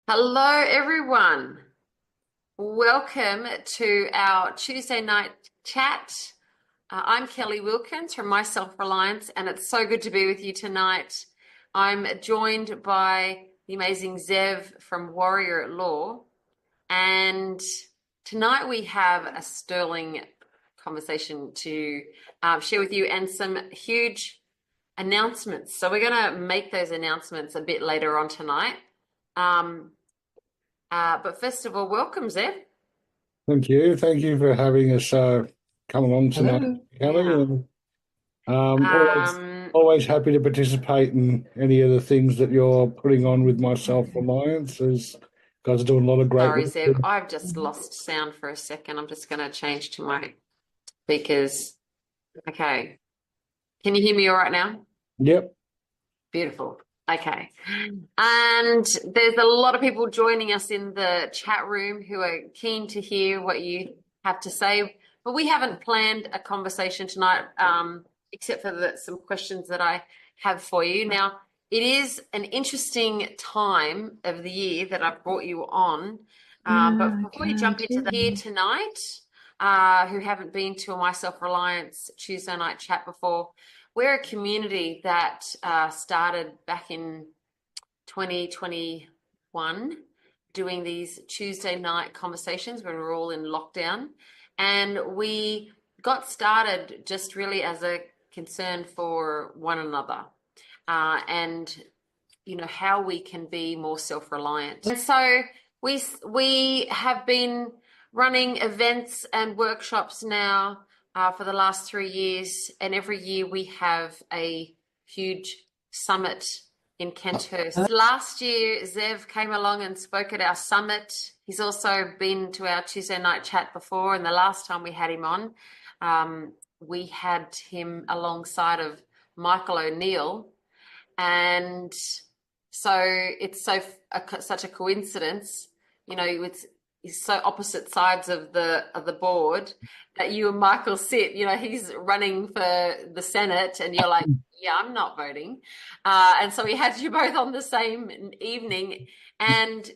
Hello, everyone. Welcome to our Tuesday night chat. I'm Kelli Wilkins from MyselfReliance, and it's so good to be with you tonight. I'm joined by the amazing Zev from Warrior at Law, and tonight we have a sterling conversation to share with you and some huge announcements. So we're going to make those announcements a bit later on tonight. But first of all, welcome, Zev. Thank you. Thank you for having us come along tonight, Hello. Kelly. Yeah. And always, Um, always happy to participate in any of the things that you're putting on with my self-reliance. As guys are doing a lot of great Sorry, work. Zev. I've just lost sound for a second. I'm just going to change to my speakers. Okay. Can you hear me all right now? Yep. Beautiful. Okay. And there's a lot of people joining us in the chat room who are keen to hear what you have to say. But we haven't planned a conversation tonight, except for some questions that I have for you. Now, it is an interesting time of the year that I've brought you on. But before we jump into the here tonight, who haven't been to a Myself-Reliance Tuesday night chat before, we're a community that started back in 2021 doing these Tuesday night conversations when we were all in lockdown. And we got started just really as a concern for one another and, you know, how we can be more self-reliant. And so we have been running events and workshops now for the last 3 years, and every year we have a huge summit in Kenthurst. Last year, Zev came along and spoke at our summit. He's also been to our Tuesday night chat before, and the last time we had him on, we had him alongside of Michael O'Neill, and so it's such a coincidence, you know, it's so opposite sides of the board that you and Michael sit. You know, he's running for the Senate, and you're like, yeah, I'm not voting. And so we had you both on the same evening. And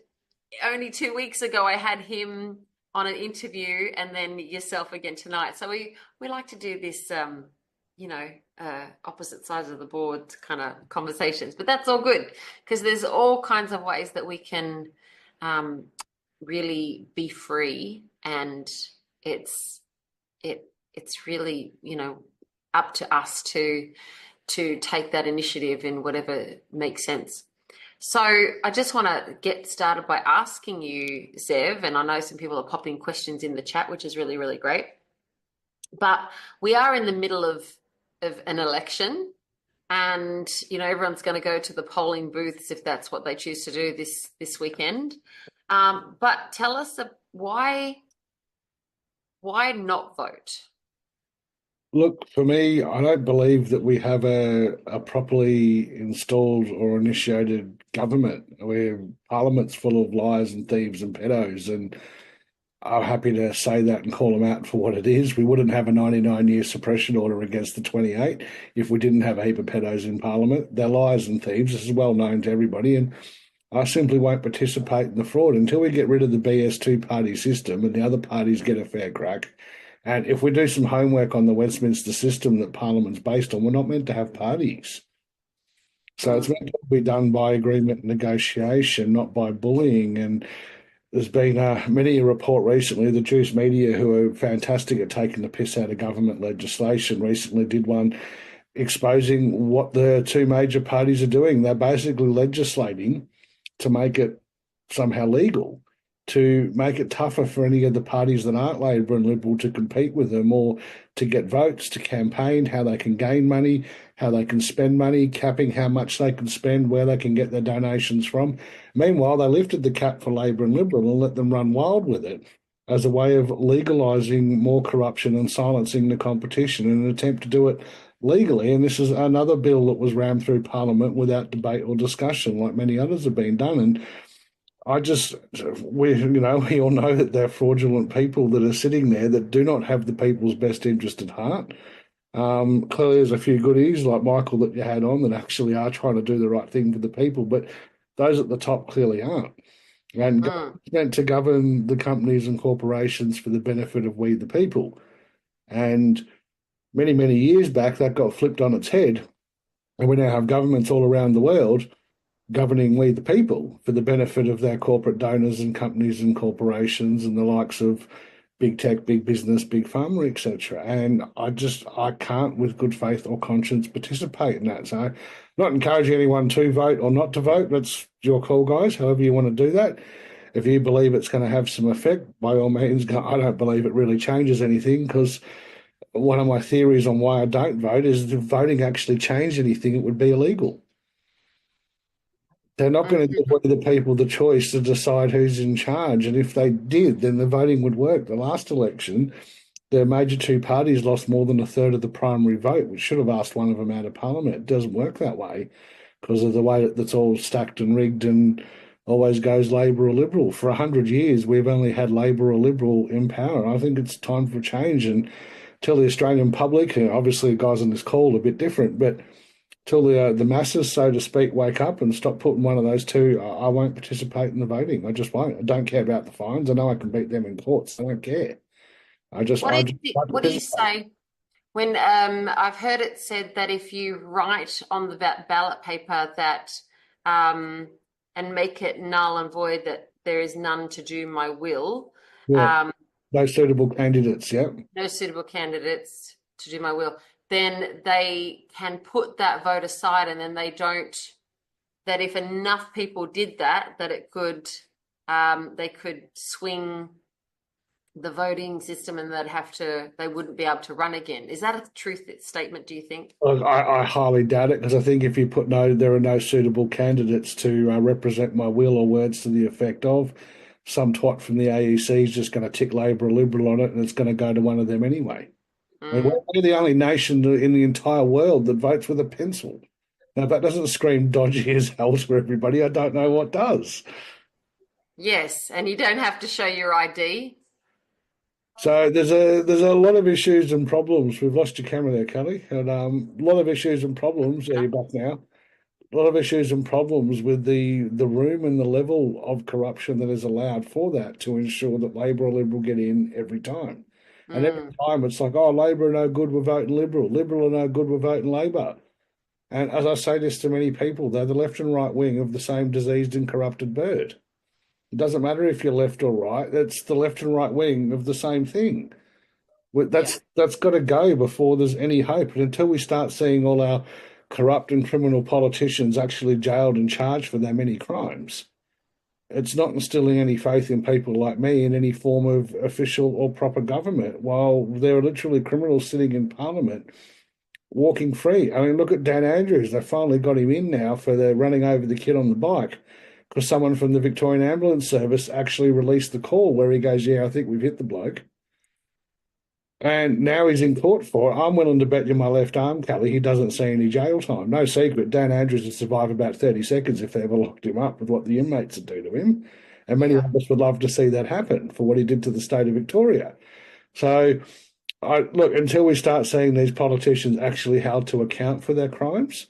only 2 weeks ago, I had him on an interview, and then yourself again tonight. So we like to do this, you know, opposite sides of the board kind of conversations. But that's all good because there's all kinds of ways that we can really be free, and it's really, you know, up to us to take that initiative in whatever makes sense. So I just want to get started by asking you, Zev, and I know some people are popping questions in the chat, which is really, really great. But we are in the middle of an election, and you know, everyone's going to go to the polling booths if that's what they choose to do this weekend. But tell us why not vote? Look, for me, I don't believe that we have a properly installed or initiated government where Parliament's full of liars and thieves and pedos, and I'm happy to say that and call them out for what it is. We wouldn't have a 99-year suppression order against the 28 if we didn't have a heap of pedos in Parliament. They're liars and thieves. This is well known to everybody, and I simply won't participate in the fraud until we get rid of the BS two-party system and the other parties get a fair crack. And if we do some homework on the Westminster system that Parliament's based on, we're not meant to have parties. So it's meant to be done by agreement and negotiation, not by bullying. And there's been many a report recently. The Juice media, who are fantastic at taking the piss out of government legislation, recently did one exposing what the two major parties are doing. They're basically legislating to make it somehow legal, to make it tougher for any of the parties that aren't Labor and Liberal to compete with them or to get votes, to campaign, how they can gain money, how they can spend money, capping how much they can spend, where they can get their donations from. Meanwhile, they lifted the cap for Labor and Liberal and let them run wild with it as a way of legalising more corruption and silencing the competition in an attempt to do it legally. And this is another bill that was rammed through Parliament without debate or discussion, like many others have been done. And we all know that they're fraudulent people that are sitting there that do not have the people's best interest at heart. Clearly, there's a few goodies like Michael that you had on that actually are trying to do the right thing for the people, but those at the top clearly aren't. And Mm. government's meant to govern the companies and corporations for the benefit of we the people. And many, many years back, that got flipped on its head. And we now have governments all around the world governing we the people for the benefit of their corporate donors and companies and corporations and the likes of big tech, big business, big pharma, etc. And I can't with good faith or conscience participate in that. So not encouraging anyone to vote or not to vote. That's your call, guys, however you want to do that. If you believe it's going to have some effect, by all means, I don't believe it really changes anything, because one of my theories on why I don't vote is if voting actually changed anything, it would be illegal. They're not going to give Mhm. away the people the choice to decide who's in charge. And if they did, then the voting would work. The last election, the major two parties lost more than a third of the primary vote, which should have asked one of them out of parliament. It doesn't work that way because of the way that's all stacked and rigged and always goes Labor or Liberal. For 100 years, we've only had Labor or Liberal in power. I think it's time for change and tell the Australian public, and obviously guys on this call are a bit different, but till the masses, so to speak, wake up and stop putting one of those two, I won't participate in the voting. I just won't. I don't care about the fines. I know I can beat them in courts. I don't care. I just won't What do you participate. say when I've heard it said that if you write on the ballot paper that um, and make it null and void that there is none to do my will, Yeah, um, no suitable candidates. Yeah, no suitable candidates to do my will, then they can put that vote aside, and then they don't. That if enough people did that, that it could they could swing the voting system, and they wouldn't be able to run again. Is that a truth statement, do you think? I highly doubt it, because I think if you put no, there are no suitable candidates to represent my will, or words to the effect of, some twat from the AEC is just going to tick Labor or Liberal on it, and it's going to go to one of them anyway. I mean, Mm. we're the only nation in the entire world that votes with a pencil. Now, if that doesn't scream dodgy as hell to everybody, I don't know what does. Yes, and you don't have to show your ID. So there's a lot of issues and problems. We've lost your camera there, Kelly, and a lot of issues and problems. Yeah, you're back now. A lot of issues and problems with the room and the level of corruption that is allowed for that to ensure that Labor or Liberal get in every time. And every Mm. time it's like, oh, Labor are no good, we're voting Liberal. Liberal are no good, we're voting Labor. And as I say this to many people, they're the left and right wing of the same diseased and corrupted bird. It doesn't matter if you're left or right, it's the left and right wing of the same thing. Yeah. That's got to go before there's any hope. And until we start seeing all our corrupt and criminal politicians actually jailed and charged for their many crimes, it's not instilling any faith in people like me in any form of official or proper government, while there are literally criminals sitting in Parliament walking free. I mean, look at Dan Andrews. They finally got him in now for the running over the kid on the bike, because someone from the Victorian Ambulance Service actually released the call where he goes, yeah, I think we've hit the bloke. And now he's in court for it. I'm willing to bet you my left arm, Kelly, he doesn't see any jail time. No secret, Dan Andrews would survive about 30 seconds if they ever locked him up with what the inmates would do to him. And many Yeah. of us would love to see that happen for what he did to the state of Victoria. So I look, until we start seeing these politicians actually held to account for their crimes,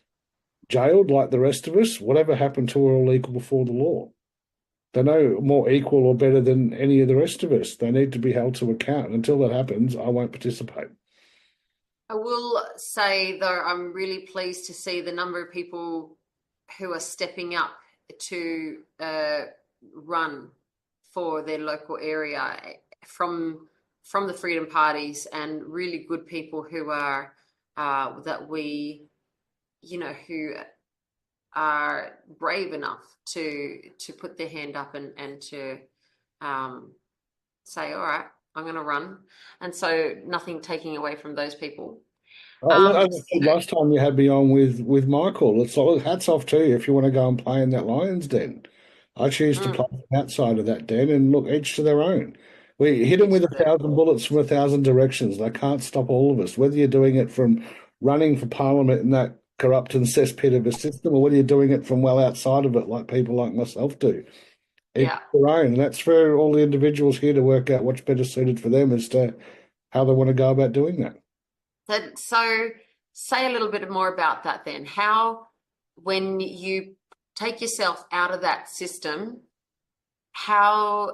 jailed like the rest of us, whatever happened to are all equal before the law. They're no more equal or better than any of the rest of us. They need to be held to account. Until that happens, I won't participate. I will say, though, I'm really pleased to see the number of people who are stepping up to run for their local area from the freedom parties, and really good people who are that we, who are brave enough to put their hand up and to say, all right, I'm going to run. And so nothing taking away from those people. Look, as I said So, last time you had me on with Michael, it's like hats off to you if you want to go and play in that Lions den. I choose to play mm, outside of that den, and look, each to their own. We hit them each with to a their, thousand bullets from a thousand directions. They can't stop all of us, whether you're doing it from running for Parliament in that corrupt and cesspit of a system, or whether you're doing it from well outside of it, like people like myself do. Each yeah. their own. And that's for all the individuals here to work out what's better suited for them as to how they want to go about doing that. So say a little bit more about that then. How, when you take yourself out of that system, how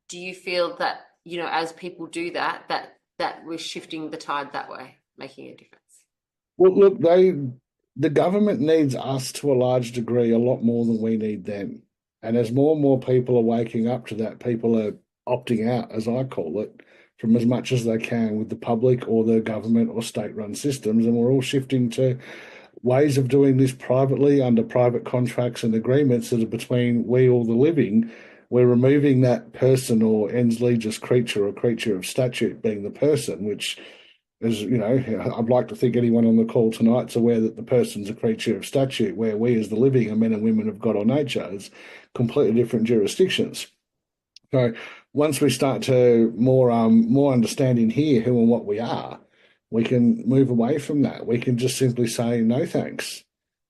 do you feel that, as people do that, that we're shifting the tide that way, making a difference? Well, look, the government needs us to a large degree a lot more than we need them. And as more and more people are waking up to that, people are opting out, as I call it, from as much as they can with the public or the government or state-run systems. And we're all shifting to ways of doing this privately under private contracts and agreements that are between we all the living. We're removing that person or ens legis creature or creature of statute being the person, which is, I'd like to think anyone on the call tonight's aware that the person's a creature of statute, where we as the living are men and women of God or nature. It's completely different jurisdictions. So once we start to more understand in here who and what we are, we can move away from that. We can just simply say no thanks.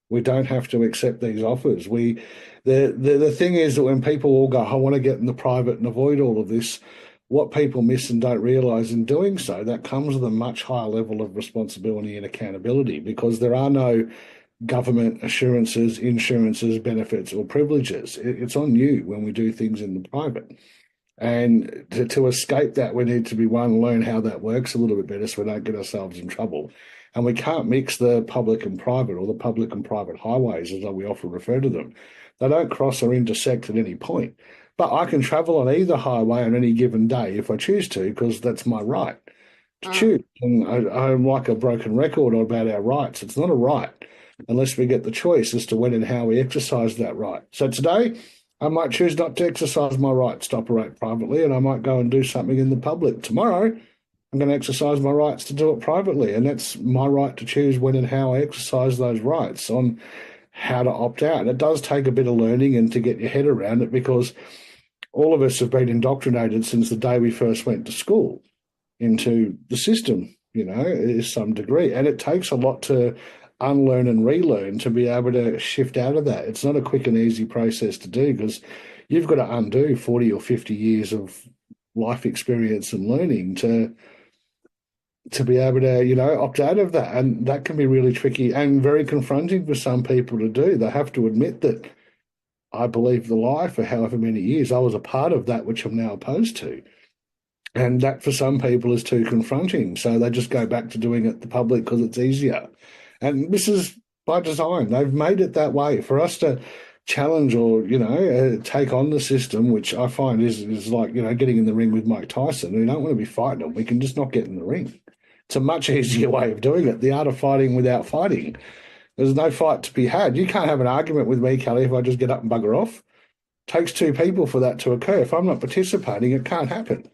We don't have to accept these offers. The thing is that when people all go, I want to get in the private and avoid all of this, what people miss and don't realise in doing so, that comes with a much higher level of responsibility and accountability, because there are no government assurances, insurances, benefits or privileges. It's on you when we do things in the private. And to escape that, we need to learn how that works a little bit better so we don't get ourselves in trouble. And we can't mix the public and private, or the public and private highways, as we often refer to them. They don't cross or intersect at any point. But I can travel on either highway on any given day if I choose to, because that's my right to choose. And I'm like a broken record about our rights. It's not a right unless we get the choice as to when and how we exercise that right. So today, I might choose not to exercise my rights to operate privately, and I might go and do something in the public. Tomorrow, I'm going to exercise my rights to do it privately, and that's my right to choose when and how I exercise those rights on how to opt out. It does take a bit of learning and to get your head around it, because all of us have been indoctrinated since the day we first went to school into the system, to some degree. And it takes a lot to unlearn and relearn to be able to shift out of that. It's not a quick and easy process to do, because you've got to undo 40 or 50 years of life experience and learning to be able to, opt out of that. And that can be really tricky and very confronting for some people to do. They have to admit that I believed the lie for however many years. I was a part of that, which I'm now opposed to. And that for some people is too confronting. So they just go back to doing it the public because it's easier. And this is by design. They've made it that way for us to challenge or, take on the system, which I find is like, getting in the ring with Mike Tyson. We don't want to be fighting them. We can just not get in the ring. It's a much easier way of doing it. The art of fighting without fighting. There's no fight to be had. You can't have an argument with me, Kelli, if I just get up and bugger off. It takes two people for that to occur. If I'm not participating, it can't happen.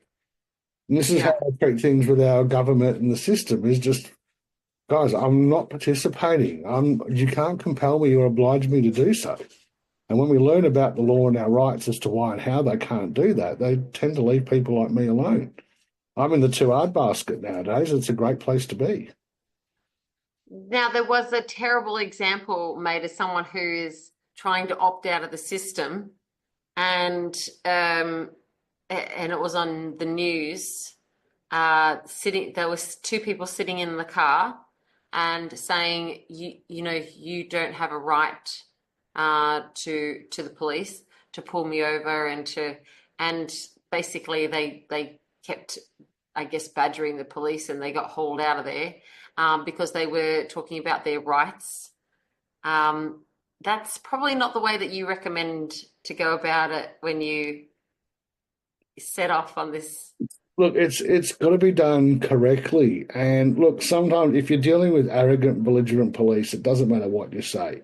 And this is how I treat things with our government and the system, is just, guys, I'm not participating. You can't compel me or oblige me to do so. And when we learn about the law and our rights as to why and how they can't do that, they tend to leave people like me alone. I'm in the too hard basket nowadays. It's a great place to be. Now, there was a terrible example made of someone who is trying to opt out of the system, and it was on the news. There was two people sitting in the car and saying, you don't have a right to the police to pull me over, and basically they kept, I guess, badgering the police, and they got hauled out of there. Because they were talking about their rights. That's probably not the way that you recommend to go about it when you set off on this. Look, it's got to be done correctly. And look, sometimes if you're dealing with arrogant, belligerent police, it doesn't matter what you say.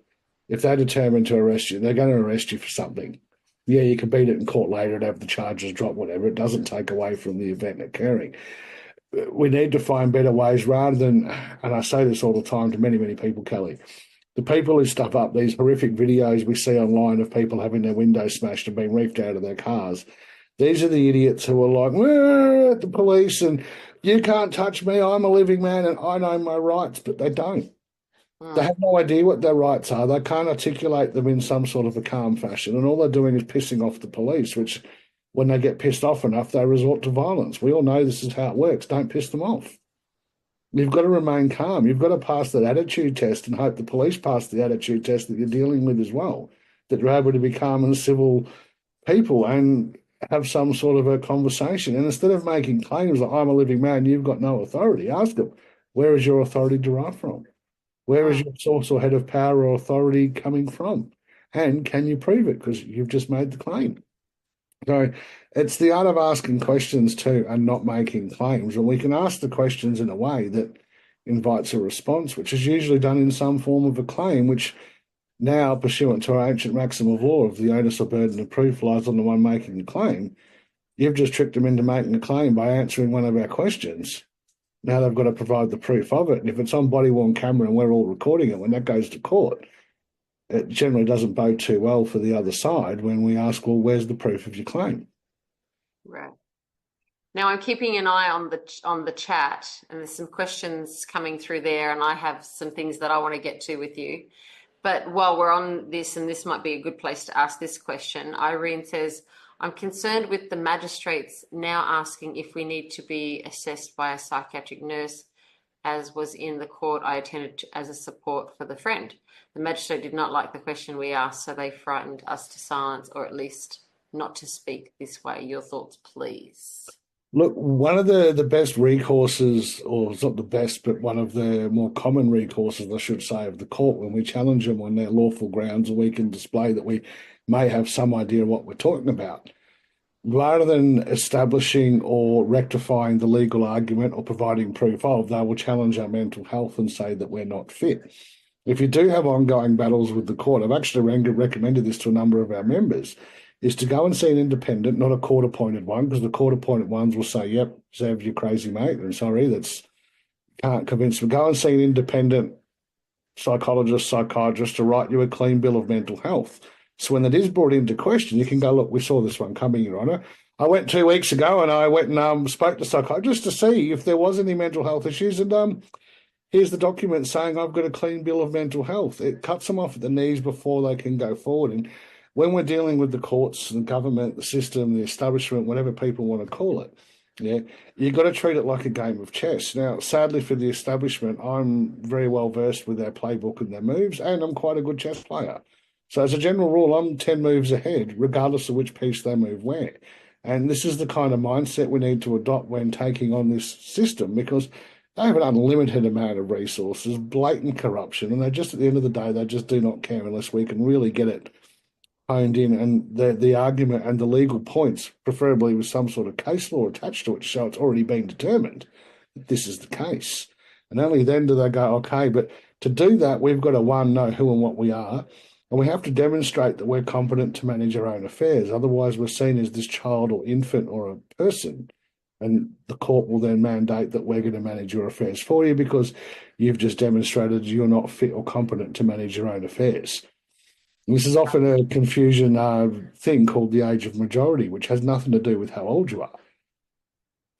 If they're determined to arrest you, they're going to arrest you for something. Yeah, you can beat it in court later and have the charges drop, whatever. It doesn't take away from the event occurring. We need to find better ways rather than, and I say this all the time to many, many people, Kelli, the people who stuff up these horrific videos we see online of people having their windows smashed and being reefed out of their cars. These are the idiots who are like, at the police, and you can't touch me, I'm a living man and I know my rights, but they don't. They have no idea what their rights are. They can't articulate them in some sort of a calm fashion, and all they're doing is pissing off the police, which, when they get pissed off enough, they resort to violence. We all know this is how it works. Don't piss them off. You've got to remain calm. You've got to pass that attitude test and hope the police pass the attitude test that you're dealing with as well, that you're able to be calm and civil people and have some sort of a conversation. And instead of making claims like, I'm a living man, you've got no authority, ask them, where is your authority derived from? Where is Mm. your source or head of power or authority coming from? And can you prove it? Because you've just made the claim. So it's the art of asking questions too and not making claims. And we can ask the questions in a way that invites a response, which is usually done in some form of a claim, which now, pursuant to our ancient maxim of law of the onus or burden of proof lies on the one making the claim, you've just tricked them into making a claim by answering one of our questions. Now they've got to provide the proof of it. And if it's on body worn camera and we're all recording it, when that goes to court, it generally doesn't bode too well for the other side when we ask, well, where's the proof of your claim? Right. Now I'm keeping an eye on the chat, and there's some questions coming through there, and I have some things that I want to get to with you. But while we're on this, and this might be a good place to ask this question, Irene says, I'm concerned with the magistrates now asking if we need to be assessed by a psychiatric nurse, as was in the court I attended as a support for the friend. The magistrate did not like the question we asked, so they frightened us to silence, or at least not to speak this way. Your thoughts, please. Look, one of the best recourses, or it's not the best, but one of the more common recourses, I should say, of the court when we challenge them on their lawful grounds, and we can display that we may have some idea of what we're talking about. Rather than establishing or rectifying the legal argument or providing proof of, they will challenge our mental health and say that we're not fit. If you do have ongoing battles with the court, I've actually recommended this to a number of our members, is to go and see an independent, not a court-appointed one, because the court-appointed ones will say, yep, Zev, you're crazy, mate. I'm sorry, that's can't convince me. Go and see an independent psychologist, psychiatrist to write you a clean bill of mental health. So when it is brought into question, you can go, look, we saw this one coming, Your Honour. I went 2 weeks ago and I went and spoke to psychiatrist to see if there was any mental health issues. And here's the document saying I've got a clean bill of mental health. It cuts them off at the knees before they can go forward. And when we're dealing with the courts, the government, the system, the establishment, whatever people want to call it, yeah, you've got to treat it like a game of chess. Now, sadly for the establishment, I'm very well versed with their playbook and their moves, and I'm quite a good chess player. So as a general rule, I'm 10 moves ahead, regardless of which piece they move where. And this is the kind of mindset we need to adopt when taking on this system, because they have an unlimited amount of resources, blatant corruption, and they just, at the end of the day, they just do not care unless we can really get it honed in, and the argument and the legal points, preferably with some sort of case law attached to it, to show it's already been determined that this is the case. And only then do they go, okay, but to do that, we've got to, one, know who and what we are, and we have to demonstrate that we're competent to manage our own affairs. Otherwise, we're seen as this child or infant or a person, and the court will then mandate that we're going to manage your affairs for you because you've just demonstrated you're not fit or competent to manage your own affairs. This is often a confusion thing called the age of majority, which has nothing to do with how old you are.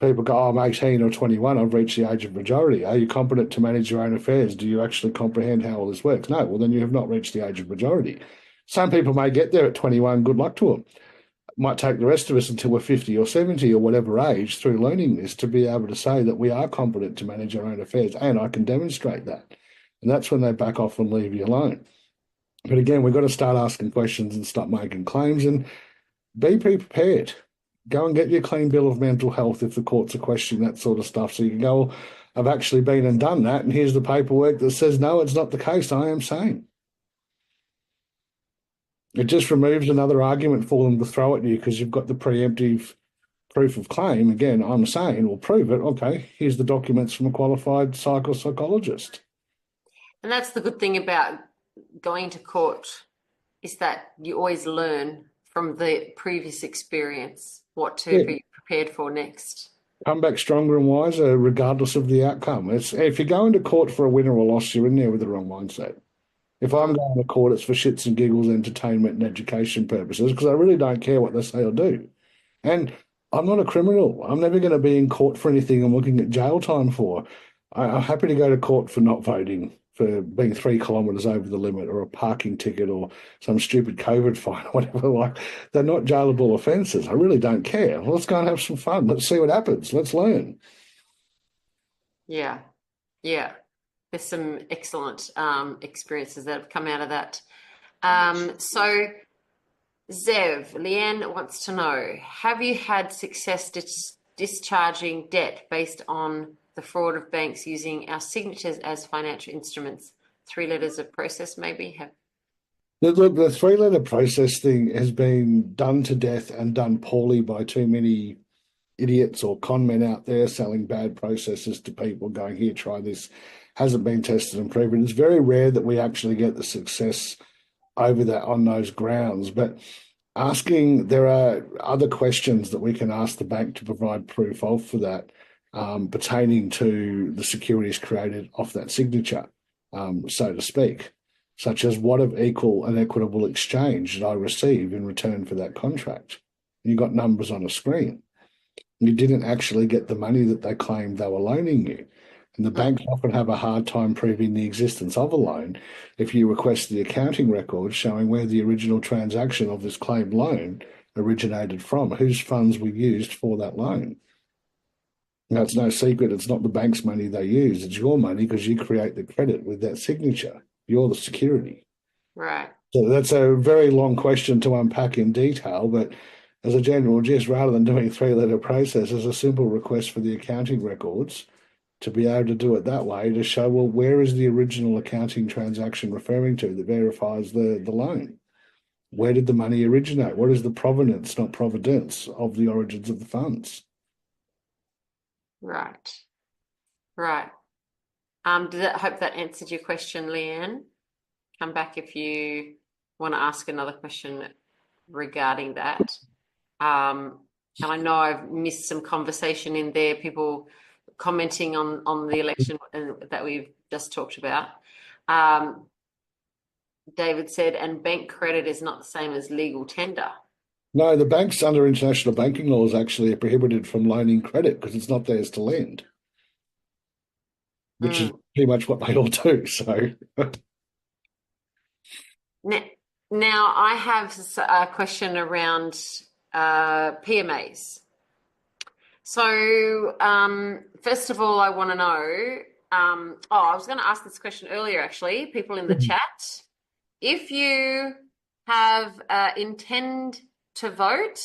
People go, oh, I'm 18 or 21, I've reached the age of majority. Are you competent to manage your own affairs? Do you actually comprehend how all this works? No, well, then you have not reached the age of majority. Some people may get there at 21, good luck to them. It might take the rest of us until we're 50 or 70 or whatever age through learning this to be able to say that we are competent to manage our own affairs, and I can demonstrate that. And that's when they back off and leave you alone. But again, we've got to start asking questions and stop making claims and be prepared. Go and get your clean bill of mental health if the courts are questioning that sort of stuff. So you can go, I've actually been and done that, and here's the paperwork that says, no, it's not the case, I am sane. It just removes another argument for them to throw at you because you've got the preemptive proof of claim. Again, I'm sane, we'll prove it. Okay, here's the documents from a qualified psychologist. And that's the good thing about going to court, is that you always learn from the previous experience what to Yeah. be prepared for next. Come back stronger and wiser, regardless of the outcome. If you're going to court for a win or a loss, you're in there with the wrong mindset. If I'm going to court, it's for shits and giggles, entertainment and education purposes, because I really don't care what they say or do. And I'm not a criminal. I'm never going to be in court for anything I'm looking at jail time for. I'm happy to go to court for not voting, for being 3 kilometres over the limit, or a parking ticket, or some stupid COVID fine, or whatever. Like, they're not jailable offences. I really don't care. Let's go and have some fun. Let's see what happens. Let's learn. Yeah, yeah. There's some excellent experiences that have come out of that. So Zev, Leanne wants to know, have you had success discharging debt based on the fraud of banks using our signatures as financial instruments? 3 letters of process maybe have. Look, the three-letter process thing has been done to death and done poorly by too many idiots or con men out there selling bad processes to people going, here, try this. Hasn't been tested and proven. It's very rare that we actually get the success over that on those grounds. But there are other questions that we can ask the bank to provide proof of for that, pertaining to the securities created off that signature, so to speak, such as what of equal and equitable exchange did I receive in return for that contract? You got numbers on a screen. You didn't actually get the money that they claimed they were loaning you. And the banks often have a hard time proving the existence of a loan if you request the accounting records showing where the original transaction of this claimed loan originated from, whose funds were used for that loan. Now, it's no secret it's not the bank's money they use, it's your money because you create the credit with that signature. You're the security. Right. So that's a very long question to unpack in detail, but as a general gist, rather than doing three-letter processes, a simple request for the accounting records to be able to do it that way to show, well, where is the original accounting transaction referring to that verifies the loan? Where did the money originate? What is the provenance, not providence, of the origins of the funds? Right. Right. Hope that answered your question, Leanne. Come back if you want to ask another question regarding that. And I know I've missed some conversation in there, people commenting on the election that we've just talked about. David said, and bank credit is not the same as legal tender. No, the banks under international banking laws actually are prohibited from loaning credit because it's not theirs to lend, which is pretty much what they all do. So now I have a question around PMAs. So first of all, I want to know, I was going to ask this question earlier, actually, people in the chat. If you have intend to vote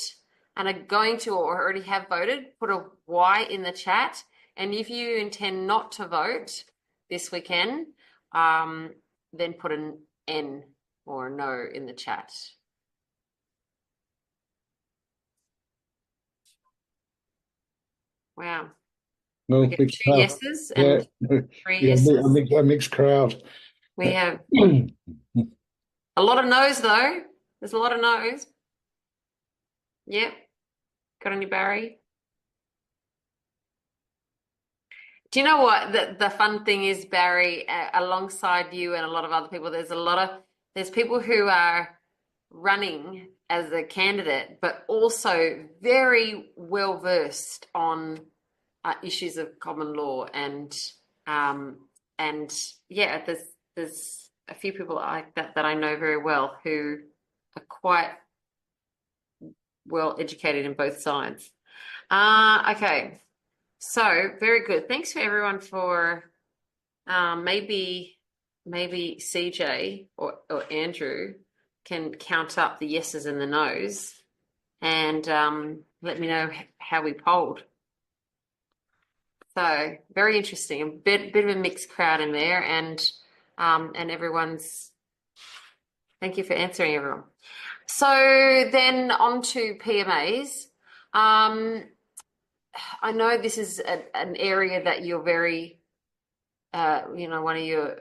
and are going to or already have voted, put a Y in the chat. And if you intend not to vote this weekend, then put an N or a no in the chat. Wow. no, We get 2 yeses and 3 yeses. A mixed crowd. We have a lot of no's, though. There's a lot of no's. Yep. Got any, Barry? Do you know what the fun thing is, Barry, alongside you and a lot of other people, there's people who are running as a candidate, but also very well versed on issues of common law and yeah, there's a few people like that I know very well who are quite well educated in both sides. Okay. So very good. Thanks for everyone for maybe CJ or Andrew can count up the yeses and the nos and let me know how we polled. So very interesting. A bit of a mixed crowd in there, and everyone's. Thank you for answering, everyone. So then on to PMAs. I know this is an area that you're very, one of your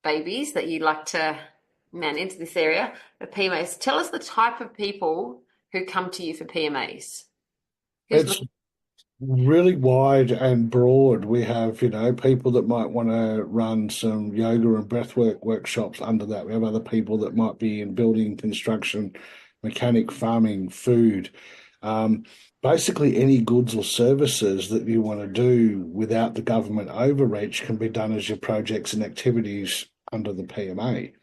babies that you like to manage, this area of PMAs. Tell us the type of people who come to you for PMAs. It's really wide and broad. We have, people that might want to run some yoga and breathwork workshops under that. We have other people that might be in building, construction, mechanic, farming, food. Basically, any goods or services that you want to do without the government overreach can be done as your projects and activities under the PMA.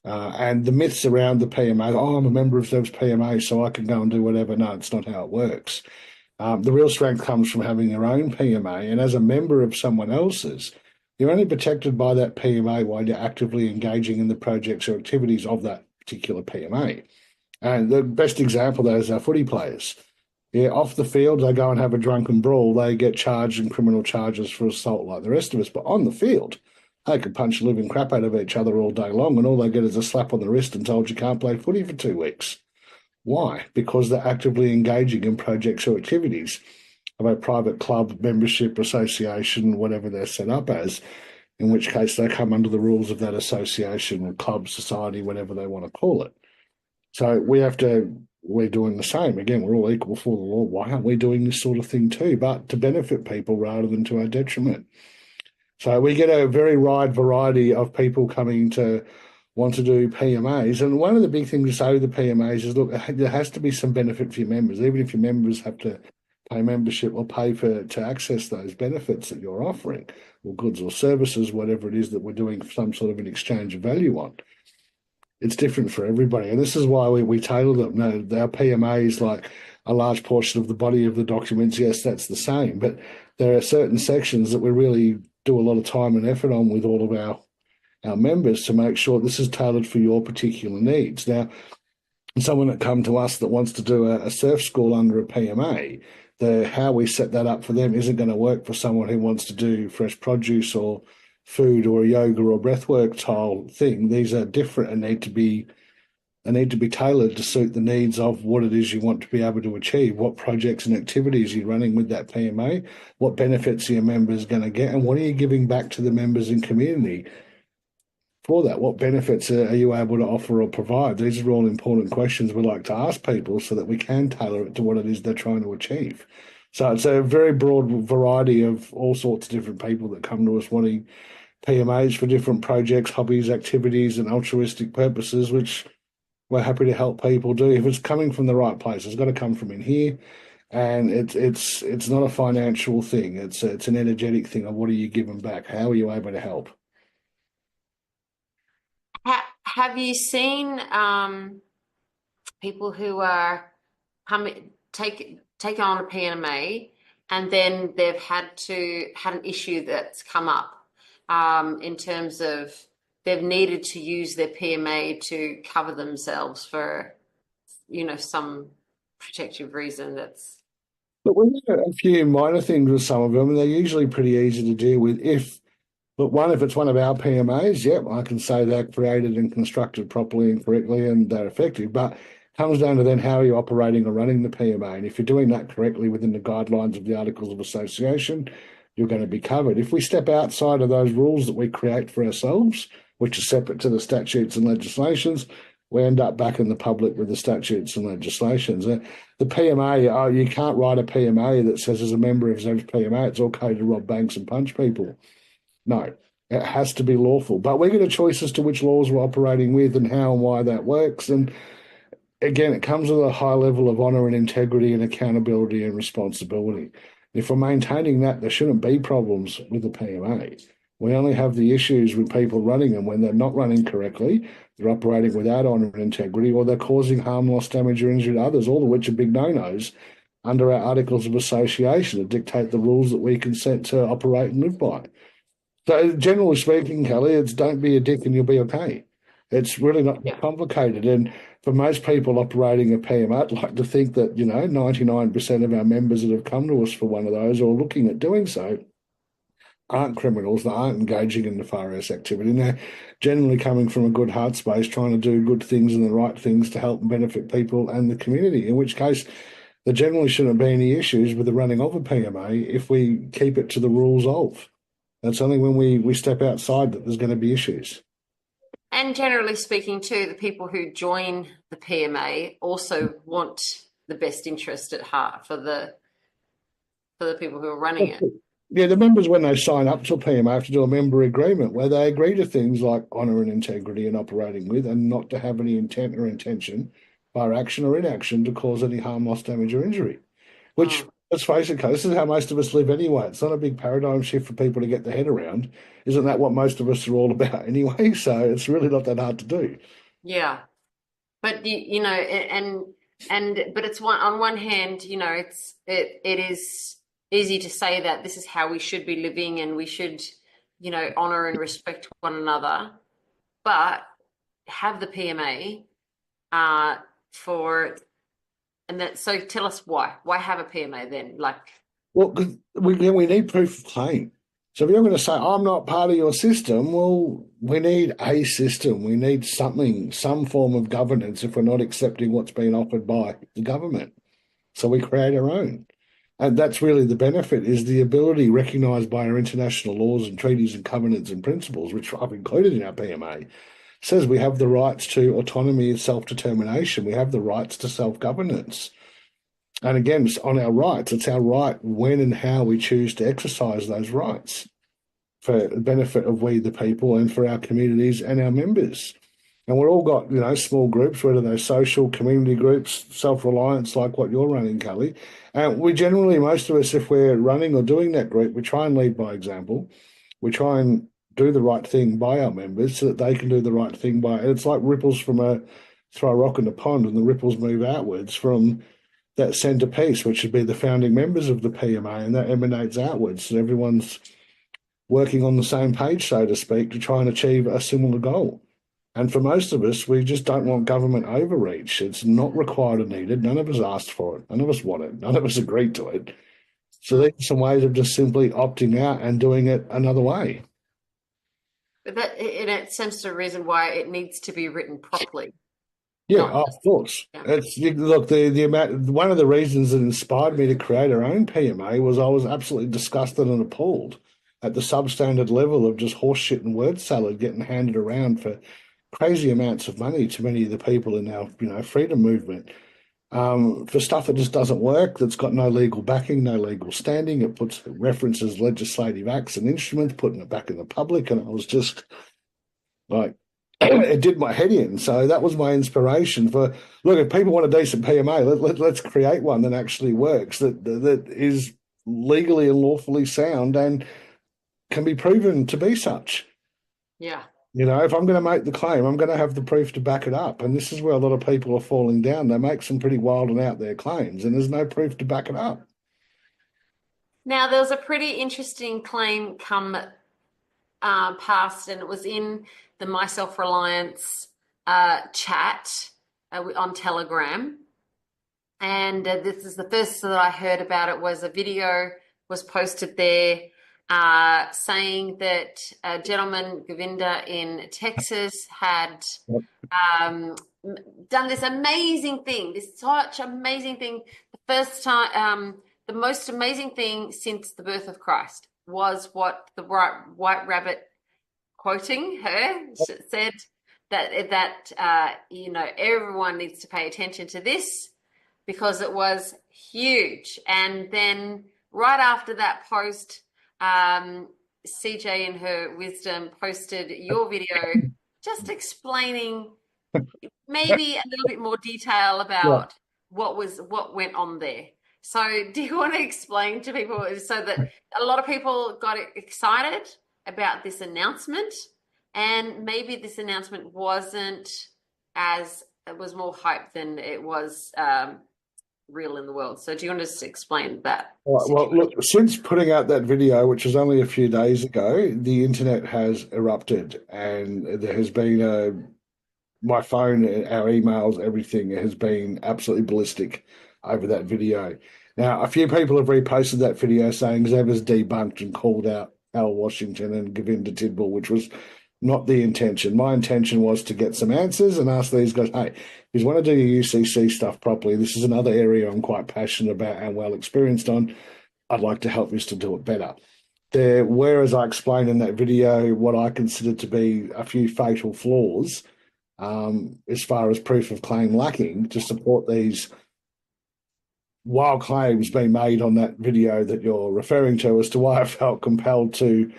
And the myths around the PMA, I'm a member of Zevs PMA, so I can go and do whatever. No, it's not how it works. The real strength comes from having your own PMA, and as a member of someone else's, you're only protected by that PMA while you're actively engaging in the projects or activities of that particular PMA. And the best example of that is our footy players. Yeah, off the field, they go and have a drunken brawl. They get charged in criminal charges for assault like the rest of us. But on the field, they could punch the living crap out of each other all day long, and all they get is a slap on the wrist and told you can't play footy for 2 weeks. Why? Because they're actively engaging in projects or activities of a private club, membership, association, whatever they're set up as, in which case they come under the rules of that association or club, society, whatever they want to call it. So we're doing the same. Again, we're all equal before the law. Why aren't we doing this sort of thing too? But to benefit people rather than to our detriment. So we get a very wide variety of people coming to want to do PMAs. And one of the big things to say with the PMAs is, look, there has to be some benefit for your members, even if your members have to pay membership or pay to access those benefits that you're offering, or goods or services, whatever it is that we're doing some sort of an exchange of value on. It's different for everybody. And this is why we tailor them. No, our PMAs, like a large portion of the body of the documents, yes, that's the same. But there are certain sections that we really do a lot of time and effort on with all of our members to make sure this is tailored for your particular needs. Now, someone that come to us that wants to do a surf school under a PMA, how we set that up for them isn't going to work for someone who wants to do fresh produce or food or a yoga or breathwork style thing. These are different and need to be tailored to suit the needs of what it is you want to be able to achieve, what projects and activities you're running with that PMA, what benefits are your members going to get, and what are you giving back to the members and community for that? What benefits are you able to offer or provide? These are all important questions we like to ask people so that we can tailor it to what it is they're trying to achieve. So it's a very broad variety of all sorts of different people that come to us wanting PMAs for different projects, hobbies, activities, and altruistic purposes, which we're happy to help people do. If it's coming from the right place, it's got to come from in here. And it's not a financial thing. It's an energetic thing of what are you giving back? How are you able to help? Have you seen people who are taking on a PMA and then they've had an issue that's come up in terms of they've needed to use their PMA to cover themselves for, some protective reason that's. But we have a few minor things with some of them, and they're usually pretty easy to deal with. If it's one of our PMAs, yep, I can say they're created and constructed properly and correctly and they're effective. But it comes down to then how are you operating or running the PMA? And if you're doing that correctly within the guidelines of the Articles of Association, you're going to be covered. If we step outside of those rules that we create for ourselves, which are separate to the statutes and legislations, we end up back in the public with the statutes and legislations. The PMA, you can't write a PMA that says as a member of Zevs PMA, it's okay to rob banks and punch people. No, it has to be lawful. But we get a choice as to which laws we're operating with and how and why that works. And again, it comes with a high level of honour and integrity and accountability and responsibility. If we're maintaining that, there shouldn't be problems with the PMA. We only have the issues with people running them when they're not running correctly, they're operating without honour and integrity, or they're causing harm, loss, damage, or injury to others, all of which are big no-nos under our Articles of Association that dictate the rules that we consent to operate and live by. So generally speaking, Kelly, it's don't be a dick and you'll be okay. It's really not complicated. And for most people operating a PMA, I'd like to think that, 99% of our members that have come to us for one of those or looking at doing so aren't criminals, they aren't engaging in nefarious activity. And they're generally coming from a good heart space, trying to do good things and the right things to help and benefit people and the community, in which case there generally shouldn't be any issues with the running of a PMA if we keep it to the rules of. That's only when we step outside that there's going to be issues. And generally speaking, too, the people who join the PMA also want the best interest at heart for the people who are running it. Yeah, the members, when they sign up to a PMA, have to do a member agreement where they agree to things like honour and integrity and operating with, and not to have any intent or intention, by action or inaction, to cause any harm, loss, damage, or injury. Which, let's face it, this is how most of us live anyway. It's not a big paradigm shift for people to get their head around. Isn't that what most of us are all about anyway? So it's really not that hard to do. Yeah, but but it's on one hand, it is easy to say that this is how we should be living and we should, honor and respect one another, but have the PMA so tell us why. Why have a PMA then? Like, Well, 'cause we need proof of claim. So if you're going to say, I'm not part of your system, well, we need a system. We need something, some form of governance if we're not accepting what's been offered by the government. So we create our own. And that's really the benefit, is the ability recognised by our international laws and treaties and covenants and principles, which I've included in our PMA, says we have the rights to autonomy and self-determination. We have the rights to self-governance. And again, it's on our rights. It's our right when and how we choose to exercise those rights for the benefit of we the people and for our communities and our members. And we're all got, small groups, whether they're social, community groups, self-reliance, like what you're running, Kelli. And we generally, most of us, if we're running or doing that group, we try and lead by example. We try and do the right thing by our members so that they can do the right thing by. And it's like ripples throw a rock in the pond, and the ripples move outwards from that centerpiece, which would be the founding members of the PMA, and that emanates outwards. And everyone's working on the same page, so to speak, to try and achieve a similar goal. And for most of us, we just don't want government overreach. It's not required or needed. None of us asked for it. None of us want it. None of us agreed to it. So there's some ways of just simply opting out and doing it another way. But it seems to a reason why it needs to be written properly. Yeah, of course. Yeah. Look, the amount. One of the reasons that inspired me to create our own PMA was I was absolutely disgusted and appalled at the substandard level of just horseshit and word salad getting handed around for crazy amounts of money to many of the people in our freedom movement, for stuff that just doesn't work, that's got no legal backing, no legal standing. It references legislative acts and instruments, putting it back in the public, and I was just like, it did my head in. So that was my inspiration for, look, if people want a decent PMA, let's create one that actually works, that is legally and lawfully sound and can be proven to be such. Yeah. If I'm going to make the claim, I'm going to have the proof to back it up. And this is where a lot of people are falling down. They make some pretty wild and out there claims, and there's no proof to back it up. Now, there was a pretty interesting claim come past, and it was in the MyselfReliance chat on Telegram. And this is the first that I heard about it. Was a video was posted there saying that a gentleman, Cavinda in Texas, had done this amazing thing, such amazing thing. The first time, the most amazing thing since the birth of Christ was what the White Rabbit, quoting her, said that everyone needs to pay attention to this because it was huge. And then right after that post, CJ in her wisdom posted your video just explaining maybe a little bit more detail about what went on there. So do you want to explain to people so that a lot of people got excited about this announcement, and maybe this announcement it was more hype than it was real in the world. So do you want to just explain that? Well, look, since putting out that video, which was only a few days ago, the internet has erupted, and there has been my phone, our emails, everything has been absolutely ballistic over that video. Now, a few people have reposted that video saying Zevs debunked and called out Al Washington and Cavinda Tidball, which was not the intention. My intention was to get some answers and ask these guys, hey, if you want to do your UCC stuff properly, this is another area I'm quite passionate about and well experienced on. I'd like to help you to do it better. There were, as I explained in that video, what I consider to be a few fatal flaws as far as proof of claim lacking to support these wild claims being made on that video that you're referring to, as to why I felt compelled to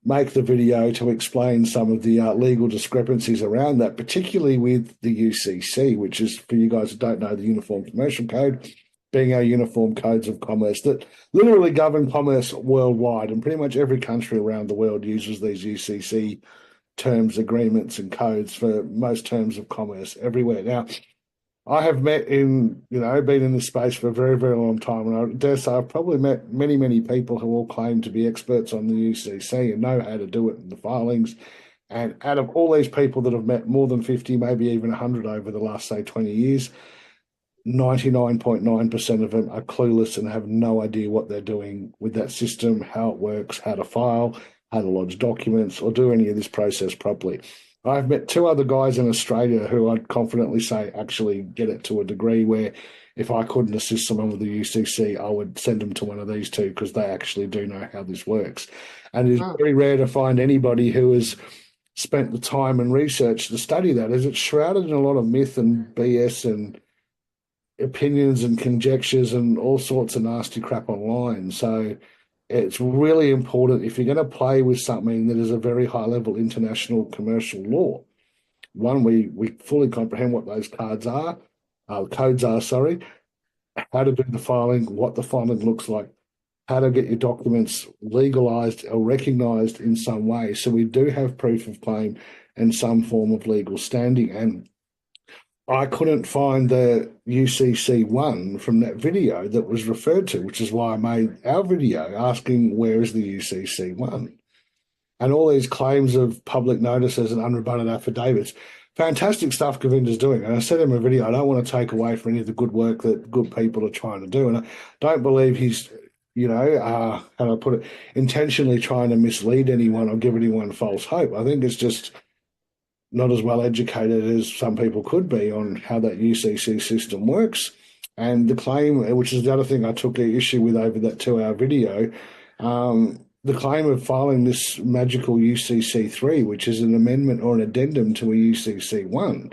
make the video to explain some of the legal discrepancies around that, particularly with the UCC, which is, for you guys who don't know, the Uniform Commercial Code, being our uniform codes of commerce that literally govern commerce worldwide, and pretty much every country around the world uses these UCC terms, agreements, and codes for most terms of commerce everywhere. Now, I have been in this space for a very, very long time, and I dare say I've probably met many, many people who all claim to be experts on the UCC and know how to do it in the filings. And out of all these people that have met more than 50, maybe even 100 over the last, say, 20 years, 99.9% of them are clueless and have no idea what they're doing with that system, how it works, how to file, how to lodge documents, or do any of this process properly. I've met two other guys in Australia who I'd confidently say actually get it to a degree where if I couldn't assist someone with the UCC, I would send them to one of these two because they actually do know how this works. And it's Mm. very rare to find anybody who has spent the time and research to study that, as it's shrouded in a lot of myth and BS and opinions and conjectures and all sorts of nasty crap online. So it's really important if you're going to play with something that is a very high level international commercial law. One, we fully comprehend what those codes are, sorry, how to do the filing, what the filing looks like, how to get your documents legalized or recognized in some way. So we do have proof of claim and some form of legal standing. And I couldn't find the UCC one from that video that was referred to, which is why I made our video asking where is the UCC one? And all these claims of public notices and unrebutted affidavits. Fantastic stuff Cavinda's doing. And I said in my video, I don't want to take away from any of the good work that good people are trying to do. And I don't believe he's, how do I put it, intentionally trying to mislead anyone or give anyone false hope. I think it's just not as well educated as some people could be on how that UCC system works. And the claim, which is the other thing I took issue with over that 2-hour video, the claim of filing this magical UCC3, which is an amendment or an addendum to a UCC1.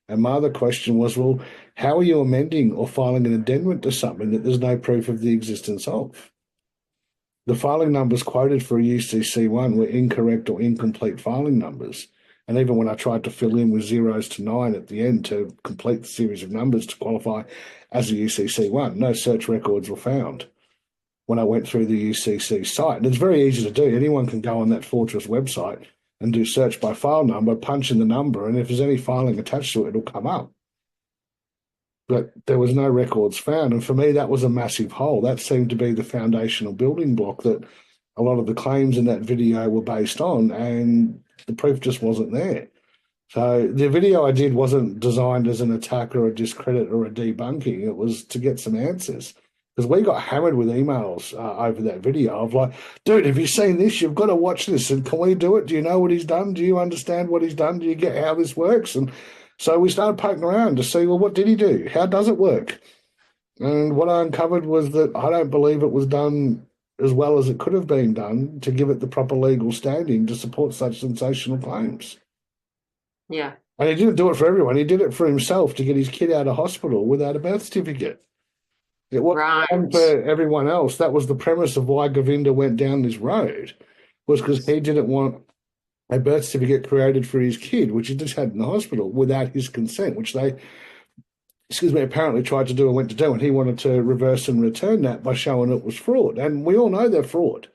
And my other question was, well, how are you amending or filing an addendum to something that there's no proof of the existence of? The filing numbers quoted for a UCC1 were incorrect or incomplete filing numbers. And even when I tried to fill in with 0s to 9 at the end to complete the series of numbers to qualify as a UCC1, no search records were found when I went through the UCC site. And it's very easy to do. Anyone can go on that Fortress website and do search by file number, punch in the number, and if there's any filing attached to it, it'll come up. But there was no records found. And for me, that was a massive hole. That seemed to be the foundational building block that a lot of the claims in that video were based on, and the proof just wasn't there. So the video I did wasn't designed as an attack or a discredit or a debunking. It was to get some answers. Because we got hammered with emails over that video of like, dude, have you seen this? You've got to watch this. And can we do it? Do you know what he's done? Do you understand what he's done? Do you get how this works? And so we started poking around to see, well, what did he do? How does it work? And what I uncovered was that I don't believe it was done as well as it could have been done to give it the proper legal standing to support such sensational claims. Yeah. And he didn't do it for everyone. He did it for himself to get his kid out of hospital without a birth certificate. It wasn't done for everyone else. That was the premise of why Cavinda went down this road, was because he didn't want a birth certificate created for his kid, which he just had in the hospital, without his consent, which they, apparently tried to do and went to do, and he wanted to reverse and return that by showing it was fraud. And we all know they're fraud.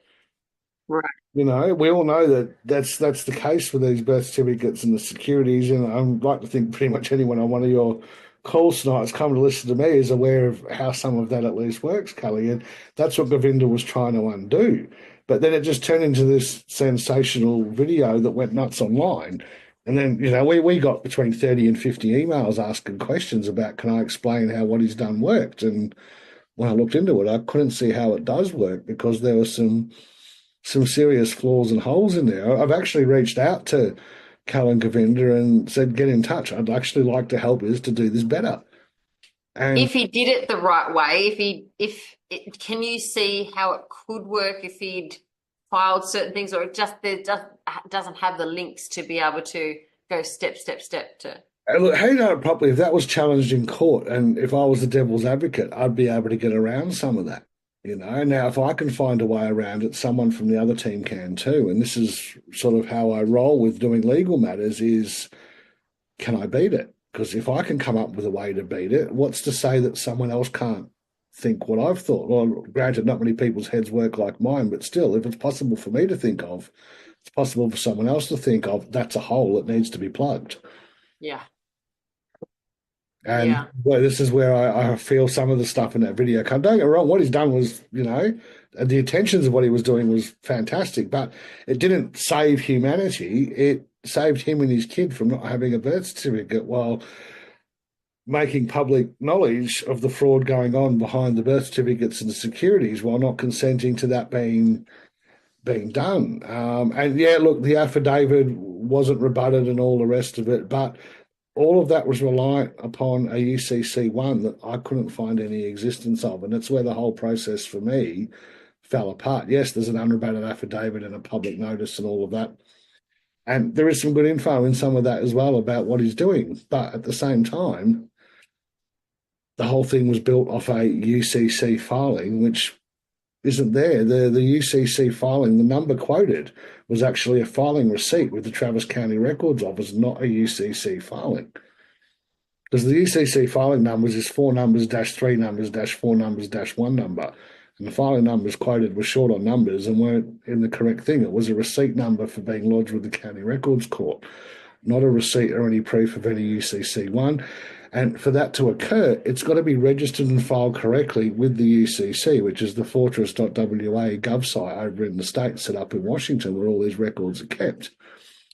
Right. We all know that that's the case for these birth certificates and the securities. And I'd like to think pretty much anyone on one of your calls tonight has come to listen to me is aware of how some of that at least works, Kelli. And that's what Cavinda was trying to undo. But then it just turned into this sensational video that went nuts online. And then, we got between 30 and 50 emails asking questions about, can I explain how what he's done worked? And when I looked into it, I couldn't see how it does work because there were some serious flaws and holes in there. I've actually reached out to Cal and Cavinda and said, get in touch. I'd actually like to help us to do this better. And if he did it the right way, can you see how it could work if he'd filed certain things, or it just doesn't have the links to be able to go step to? look, how you done it properly, if that was challenged in court and if I was the devil's advocate, I'd be able to get around some of that. Now if I can find a way around it, someone from the other team can too. And this is sort of how I roll with doing legal matters is, can I beat it? Because if I can come up with a way to beat it, what's to say that someone else can't think what I've thought? Well, granted, not many people's heads work like mine, but still, if it's possible for me to think of, it's possible for someone else to think of, that's a hole that needs to be plugged. Yeah. And this is where I feel some of the stuff in that video. Don't get me wrong, what he's done was, the intentions of what he was doing was fantastic, but it didn't save humanity. It saved him and his kid from not having a birth certificate while making public knowledge of the fraud going on behind the birth certificates and the securities while not consenting to that being done. And yeah, look, the affidavit wasn't rebutted and all the rest of it, but all of that was reliant upon a UCC one that I couldn't find any existence of. And that's where the whole process for me fell apart. Yes, there's an unrebutted affidavit and a public notice and all of that. And there is some good info in some of that as well about what he's doing. But at the same time, the whole thing was built off a UCC filing, which isn't there. The UCC filing, the number quoted, was actually a filing receipt with the Travis County Records Office, not a UCC filing. Because the UCC filing numbers is 4 numbers dash 3 numbers dash 4 numbers dash 1 number. And the filing numbers quoted were short on numbers and weren't in the correct thing. It was a receipt number for being lodged with the County Records Court, not a receipt or any proof of any UCC one. And for that to occur, it's got to be registered and filed correctly with the UCC, which is the fortress.wa gov site over in the state set up in Washington where all these records are kept.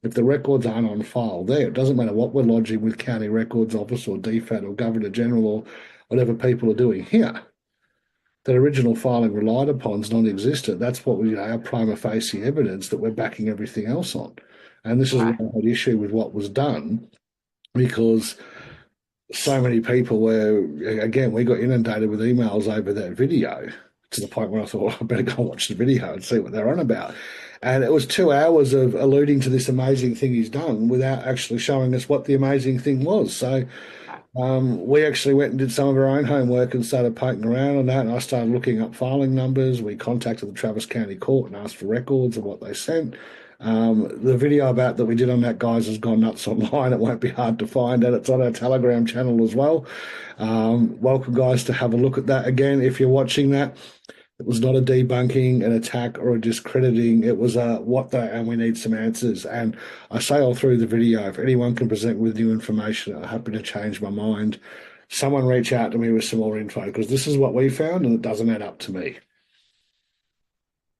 If the records aren't on file there, it doesn't matter what we're lodging with County Records Office or DFAT or Governor General or whatever people are doing here. That original filing relied upon is non-existent. That's what we, our prima facie evidence that we're backing everything else on. And this is Right. why I had issue with what was done, because so many people were, again, we got inundated with emails over that video to the point where I thought, I better go and watch the video and see what they're on about. And it was 2 hours of alluding to this amazing thing he's done without actually showing us what the amazing thing was. So we actually went and did some of our own homework and started poking around on that. And I started looking up filing numbers. We contacted the Travis County Court and asked for records of what they sent. The video about that we did on that, guys, has gone nuts online. It won't be hard to find, and it's on our Telegram channel as well. Welcome, guys, to have a look at that again if you're watching that. It was not a debunking, an attack, or a discrediting. It was a what the, and we need some answers. And I say all through the video, if anyone can present with new information, I'm happy to change my mind. Someone reach out to me with some more info, because this is what we found and it doesn't add up to me.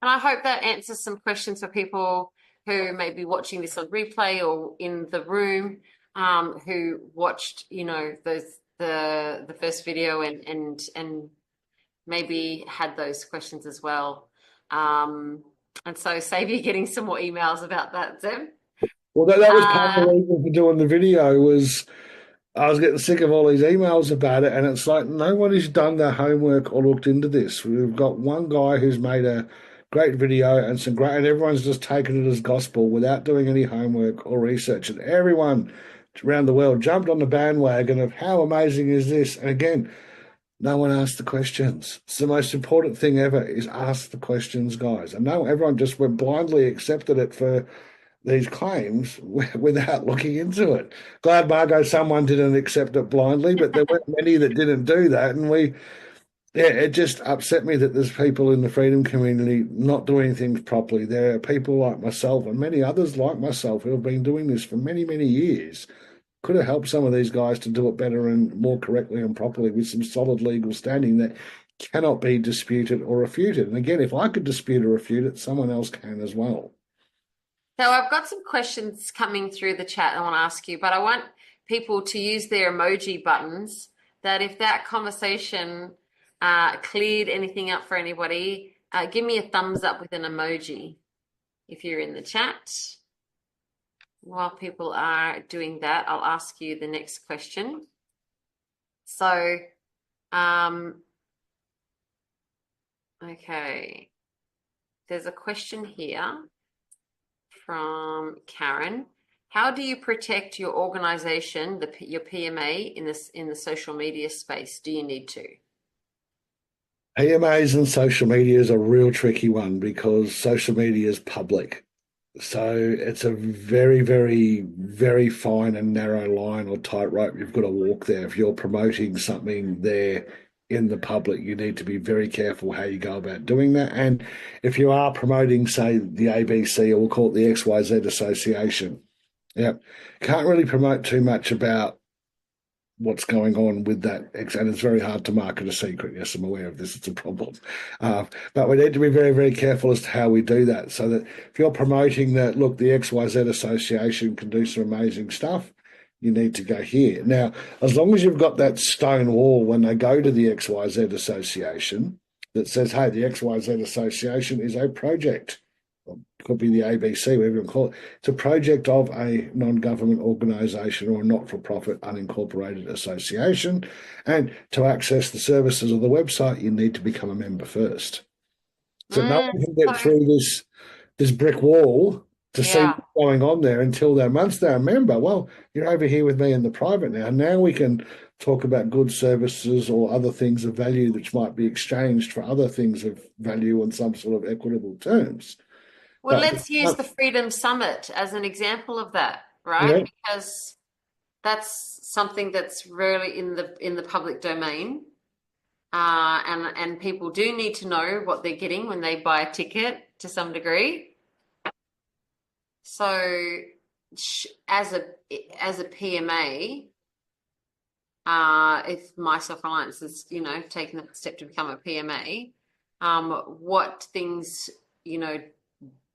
And I hope that answers some questions for people who may be watching this on replay or in the room, who watched, the first video and maybe had those questions as well. And so save you getting some more emails about that, Zev. Well, that was part of the reason for doing the video was I was getting sick of all these emails about it, and it's like nobody's done their homework or looked into this. We've got one guy who's made a great video and and everyone's just taken it as gospel without doing any homework or research, and everyone around the world jumped on the bandwagon of how amazing is this. And again, no one asked the questions. It's the most important thing ever is ask the questions, guys. And no, everyone just went blindly accepted it for these claims without looking into it. Glad, Margot, someone didn't accept it blindly, but there weren't many that didn't do that. And it just upset me that there's people in the freedom community not doing things properly. There are people like myself and many others like myself who have been doing this for many, many years. Could have helped some of these guys to do it better and more correctly and properly with some solid legal standing that cannot be disputed or refuted. And again, if I could dispute or refute it, someone else can as well. So I've got some questions coming through the chat I want to ask you, but I want people to use their emoji buttons, that if that conversation cleared anything up for anybody, give me a thumbs up with an emoji if you're in the chat. While people are doing that, I'll ask you the next question. So, okay, there's a question here from Karen. How do you protect your organization, your PMA, in the social media space? Do you need to? PMAs and social media is a real tricky one because social media is public. So it's a very, very, very fine and narrow line or tightrope you've got to walk there. If you're promoting something there in the public, you need to be very careful how you go about doing that. And if you are promoting, say, the ABC, or we'll call it the XYZ Association, can't really promote too much about what's going on with that, and it's very hard to market a secret. Yes, I'm aware of this. It's a problem. But we need to be very, very careful as to how we do that, so that if you're promoting that, look, the XYZ Association can do some amazing stuff, you need to go here. Now, as long as you've got that stone wall when they go to the XYZ Association that says, hey, the XYZ Association is a project, could be the ABC, whatever you call it. It's a project of a non-government organisation or a not-for-profit unincorporated association. And to access the services of the website, you need to become a member first. So no one can get through this brick wall to see Yeah. what's going on there until they're once they're a member. Well, you're over here with me in the private now. Now we can talk about goods, services, or other things of value which might be exchanged for other things of value on some sort of equitable terms. Well, But let's use the Freedom Summit as an example of that, yeah, right? Because that's something that's really in the public domain. And people do need to know what they're getting when they buy a ticket to some degree. So, as a PMA, if MyselfReliance is, taking that step to become a PMA, what things, do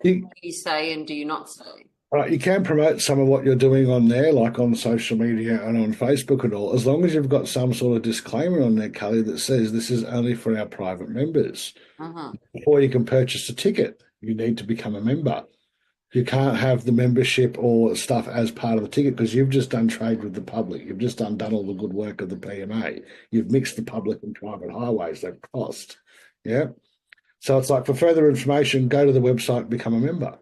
you, you say and do you not say? you can promote some of what you're doing on there, like on social media and on Facebook and all, as long as you've got some sort of disclaimer on there, Kelly, that says this is only for our private members. Mm-hmm. Before you can purchase a ticket, you need to become a member. You can't have the membership or stuff as part of the ticket because you've just done trade with the public. You've just done all the good work of the PMA. You've mixed the public and private highways. They've cost. Yeah. So it's like for further information, go to the website and become a member.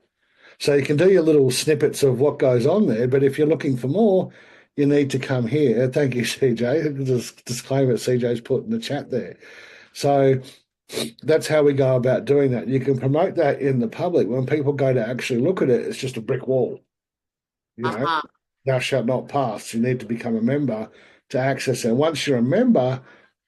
So you can do your little snippets of what goes on there, but if you're looking for more, you need to come here. Thank you, CJ. Disclaimer CJ's put in the chat there. So that's how we go about doing that. You can promote that in the public. When people go to actually look at it, it's just a brick wall. Uh-huh. Thou shalt not pass. You need to become a member to access it. And once you're a member,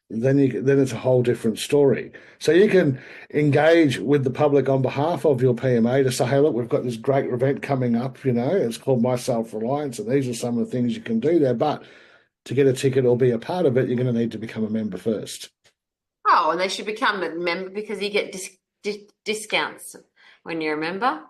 then it's a whole different story. So you can engage with the public on behalf of your PMA to say, hey, look, we've got this great event coming up, it's called MyselfReliance, and these are some of the things you can do there. But to get a ticket or be a part of it, you're going to need to become a member first. Oh, and they should become a member because you get discounts when you're a member.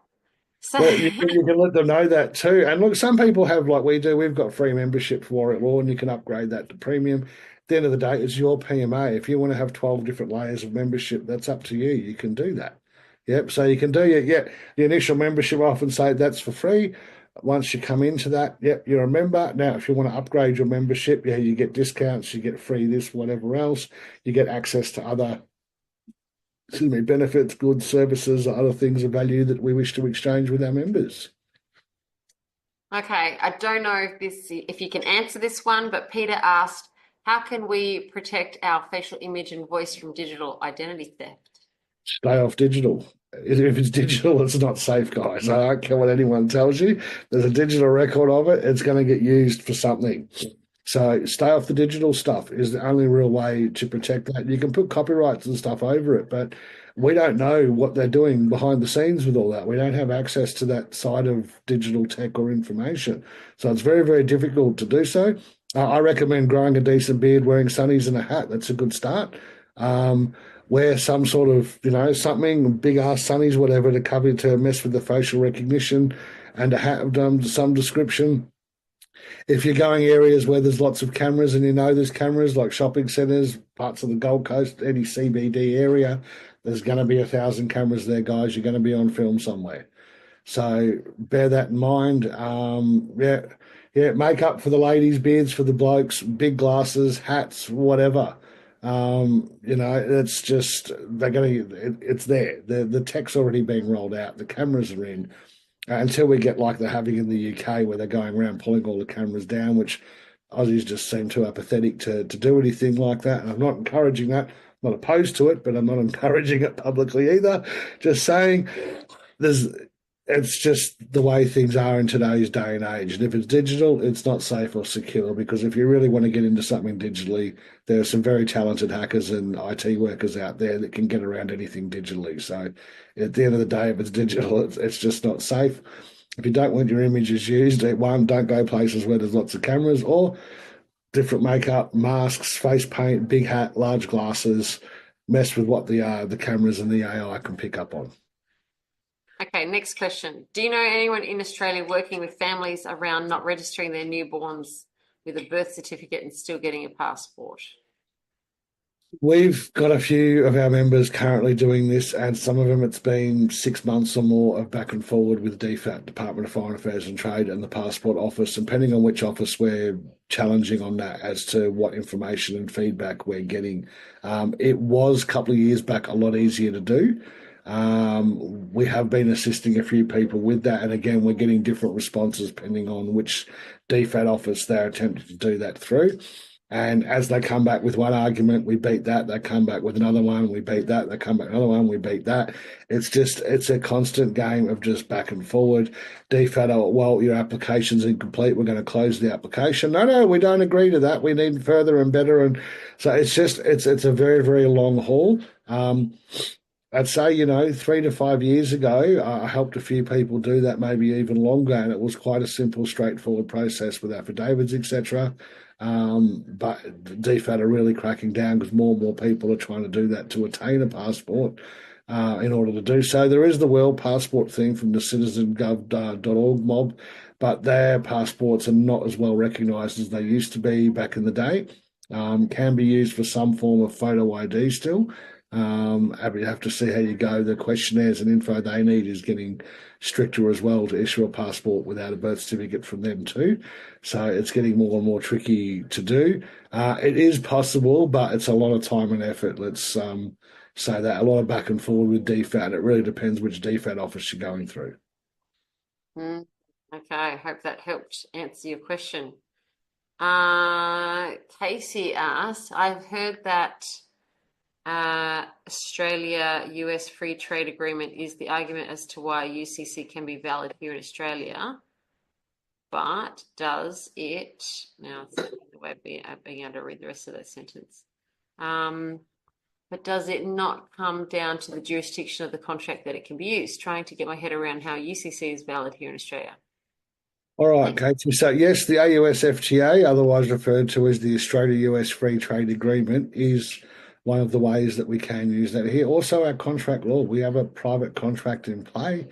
So, Well, you can let them know that too. And look, some people have, like we do, we've got free membership for Warranulla, and you can upgrade that to premium. At the end of the day, it's your PMA. If you want to have 12 different layers of membership, that's up to you. You can do that. Yep. So you can do the initial membership. I often say that's for free. Once you come into that, yep, you're a member. Now, if you want to upgrade your membership, you get discounts, you get free this, whatever else. You get access to other benefits, goods, services, or other things of value that we wish to exchange with our members. okay, I don't know if you can answer this one, but Peter asked, how can we protect our facial image and voice from digital identity theft? Stay off digital. If it's digital, it's not safe, guys. I don't care what anyone tells you. There's a digital record of it. It's going to get used for something. So stay off the digital stuff is the only real way to protect that. You can put copyrights and stuff over it, but we don't know what they're doing behind the scenes with all that. We don't have access to that side of digital tech or information. So it's very, very difficult to do so. I recommend growing a decent beard, wearing sunnies and a hat. That's a good start. Wear some sort of, something, big ass sunnies, whatever, to cover to mess with the facial recognition, and a hat of some description. If you're going areas where there's lots of cameras and there's cameras like shopping centres, parts of the Gold Coast, any CBD area, there's going to be 1,000 cameras there, guys. You're going to be on film somewhere. So bear that in mind. Makeup for the ladies, beards for the blokes, big glasses, hats, whatever. It's just it's there. The tech's already being rolled out. The cameras are in. Until we get like they're having in the UK where they're going around pulling all the cameras down, which Aussies just seem too apathetic to do anything like that. And I'm not encouraging that. I'm not opposed to it, but I'm not encouraging it publicly either. Just saying it's just the way things are in today's day and age. And if it's digital, it's not safe or secure, because if you really want to get into something digitally, there are some very talented hackers and IT workers out there that can get around anything digitally. So at the end of the day, if it's digital, it's just not safe. If you don't want your images used, don't go places where there's lots of cameras, or different makeup, masks, face paint, big hat, large glasses, mess with what the cameras and the AI can pick up on. Okay, next question. Do you know anyone in Australia working with families around not registering their newborns with a birth certificate and still getting a passport? We've got a few of our members currently doing this, and some of them it's been 6 months or more of back and forward with DFAT, Department of Foreign Affairs and Trade, and the Passport Office, depending on which office we're challenging on that as to what information and feedback we're getting. It was a couple of years back a lot easier to do. We have been assisting a few people with that, and again, we're getting different responses depending on which DFAT office they're attempting to do that through. And as they come back with one argument, we beat that. They come back with another one, we beat that. They come back with another one, we beat that. It's a constant game of just back and forward. DFAT, oh, well, your application's incomplete. We're going to close the application. No, we don't agree to that. We need further and better. And so it's a very, very long haul. I'd say, 3 to 5 years ago, I helped a few people do that, maybe even longer, and it was quite a simple, straightforward process with affidavits, etc. But DFAT are really cracking down because more and more people are trying to do that to attain a passport in order to do so. There is the World Passport thing from the citizengov.org mob, but their passports are not as well recognised as they used to be back in the day. Can be used for some form of photo ID still. You have to see how you go. The questionnaires and info they need is getting stricter as well to issue a passport without a birth certificate from them too. So it's getting more and more tricky to do. It is possible, but it's a lot of time and effort. Let's say that a lot of back and forward with DFAT. It really depends which DFAT office you're going through. Okay, I hope that helped answer your question. Casey asked, I've heard that Australia-US free trade agreement is the argument as to why UCC can be valid here in Australia, but does it, now it's the way of being able to read the rest of that sentence, but does it not come down to the jurisdiction of the contract that it can be used? Trying to get my head around how UCC is valid here in Australia. All right, Katie. So, yes, the AUS-FTA, otherwise referred to as the Australia-US Free Trade Agreement, is one of the ways that we can use that here. Also, our contract law, we have a private contract in play.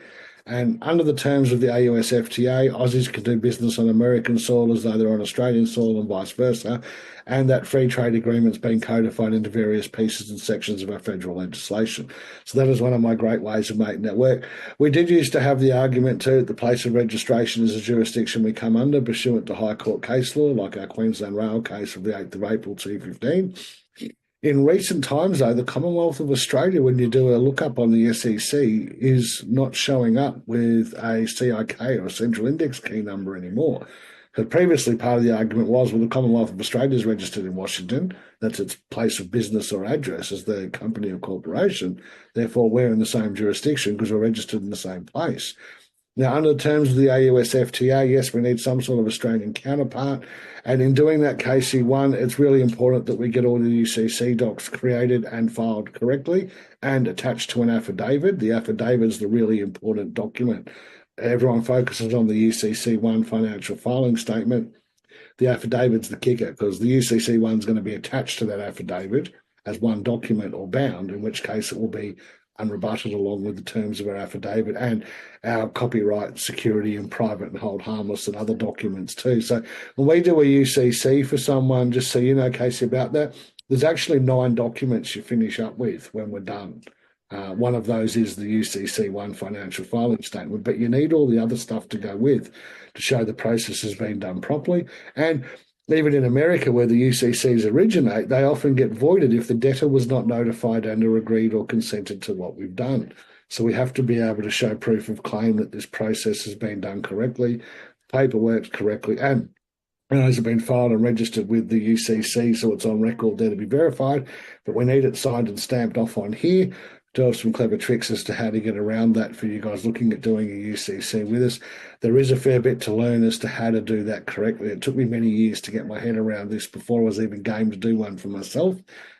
And under the terms of the AUS-FTA, Aussies can do business on American soil as though they're on Australian soil and vice versa. And that free trade agreement's been codified into various pieces and sections of our federal legislation. So that is one of my great ways of making that work. We did used to have the argument too, the place of registration is a jurisdiction we come under pursuant to High Court case law, like our Queensland Rail case of the 8th of April 2015. In recent times, though, the Commonwealth of Australia, when you do a lookup on the SEC, is not showing up with a CIK or a Central Index Key number anymore. Because previously part of the argument was, well, the Commonwealth of Australia is registered in Washington. That's its place of business or address as the company or corporation. Therefore, we're in the same jurisdiction because we're registered in the same place. Now, under the terms of the AUS-FTA, yes, we need some sort of Australian counterpart. And in doing that, Casey, one, it's really important that we get all the UCC docs created and filed correctly and attached to an affidavit. The affidavit is the really important document. Everyone focuses on the UCC1 financial filing statement. The affidavit's the kicker because the UCC1 is going to be attached to that affidavit as one document or bound, in which case it will be unrebutted along with the terms of our affidavit and our copyright security and private and hold harmless and other documents too. So when we do a UCC for someone, just so you know, Casey, about that, there's actually 9 documents you finish up with when we're done. One of those is the UCC1 financial filing statement, but you need all the other stuff to go with to show the process has been done properly. And even in America, where the UCCs originate, they often get voided if the debtor was not notified and or agreed or consented to what we've done. So we have to be able to show proof of claim that this process has been done correctly, paperwork correctly, and has been filed and registered with the UCC, so it's on record there to be verified. But we need it signed and stamped off on here. Do have some clever tricks as to how to get around that for you guys looking at doing a UCC with us. There is a fair bit to learn as to how to do that correctly. It took me many years to get my head around this before I was even game to do one for myself.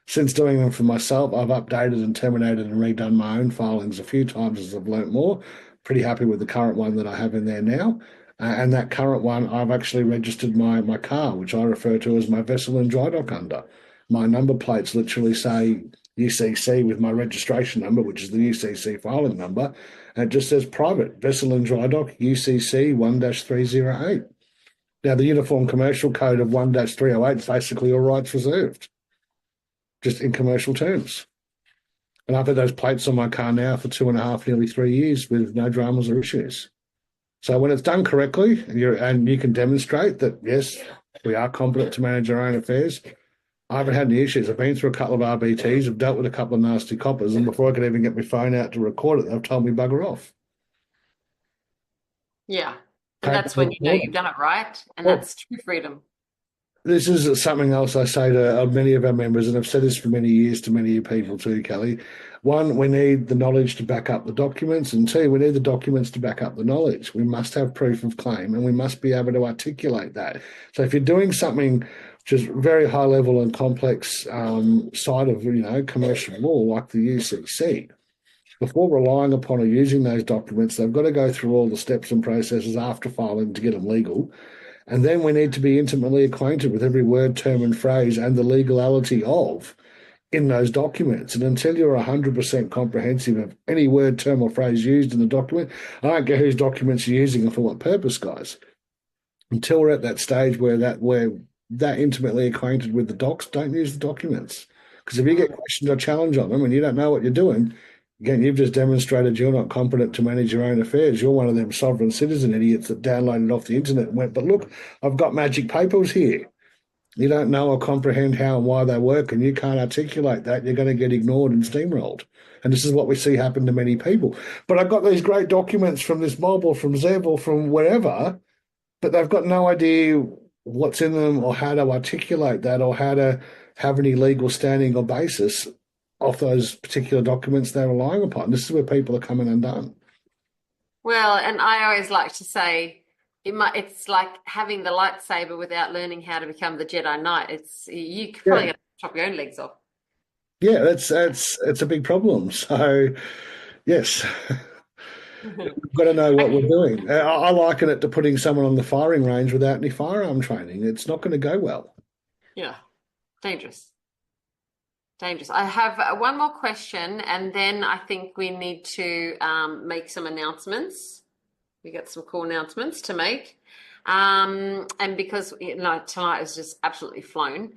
Since doing them for myself, I've updated and terminated and redone my own filings a few times as I've learnt more. Pretty happy with the current one that I have in there now. And that current one, I've actually registered my car, which I refer to as my vessel and dry dock under. My number plates literally say UCC with my registration number, which is the UCC filing number, and it just says private vessel and dry dock UCC 1-308. Now, the Uniform Commercial Code of 1-308 is basically all rights reserved, just in commercial terms. And I've had those plates on my car now for 2.5, nearly 3 years with no dramas or issues. So when it's done correctly and you can demonstrate that, yes, we are competent to manage our own affairs, I haven't had any issues. I've been through a couple of RBTs, I've dealt with a couple of nasty coppers, and before I could even get my phone out to record it, they've told me bugger off. Yeah. And that's when you know you've done it right, and that's true freedom. This is something else I say to many of our members, and I've said this for many years to many people too, Kelly. One, we need the knowledge to back up the documents, and two, we need the documents to back up the knowledge. We must have proof of claim, and we must be able to articulate that. So if you're doing something which is very high level and complex side of commercial law, like the UCC, before relying upon or using those documents, they've got to go through all the steps and processes after filing to get them legal. And then we need to be intimately acquainted with every word, term, and phrase and the legality of in those documents. And until you're 100% comprehensive of any word, term, or phrase used in the document, I don't care whose documents you're using and for what purpose, guys. Until we're at that stage where we're that intimately acquainted with the docs, don't use the documents. Because if you get questioned or challenged on them and you don't know what you're doing, again, you've just demonstrated you're not competent to manage your own affairs. You're one of them sovereign citizen idiots that downloaded off the internet and went, but look, I've got magic papers here. You don't know or comprehend how and why they work, and you can't articulate that. You're going to get ignored and steamrolled. And this is what we see happen to many people. But I've got these great documents from this mob or from Zevs or from wherever, but they've got no idea what's in them or how to articulate that or how to have any legal standing or basis off those particular documents they're relying upon. This is where people are coming undone. Well, and I always like to say it's like having the lightsaber without learning how to become the Jedi Knight. You probably got to chop your own legs off. Yeah, it's a big problem. So, yes, we've got to know what we're doing. I liken it to putting someone on the firing range without any firearm training. It's not going to go well. Yeah, dangerous. Dangerous. I have one more question, and then I think we need to make some announcements. We got some cool announcements to make. And because tonight is just absolutely flown.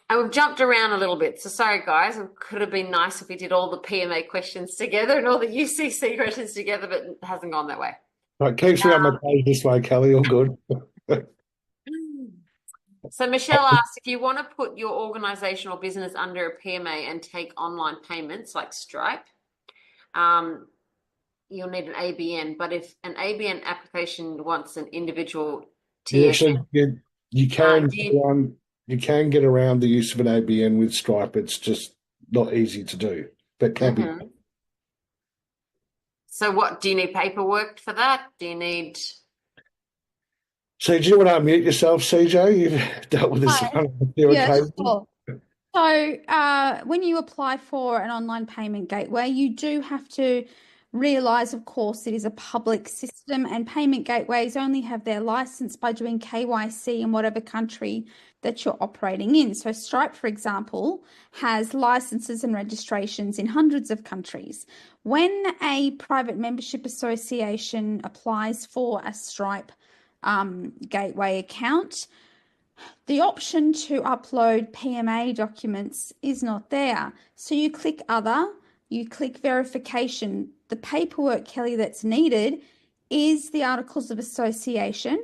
And we've jumped around a little bit. So sorry, guys. It could have been nice if we did all the PMA questions together and all the UCC questions together, but it hasn't gone that way. Right, keeps me on my page this way, Kelly. All good. So Michelle asked, if you want to put your organization or business under a PMA and take online payments like Stripe, you'll need an ABN. But if an ABN application wants an individual TSN, you can get around the use of an ABN with Stripe. It's just not easy to do, but can be. So what, do you need paperwork for that? Do you need... So do you want to unmute yourself, CJ? You've dealt with this on a few occasions. Sure. So when you apply for an online payment gateway, you do have to realise, of course, it is a public system, and payment gateways only have their licence by doing KYC in whatever country that you're operating in. So Stripe, for example, has licences and registrations in hundreds of countries. When a private membership association applies for a Stripe gateway account, the option to upload PMA documents is not there. So you click other, you click verification. The paperwork, Kelly, that's needed is the articles of association,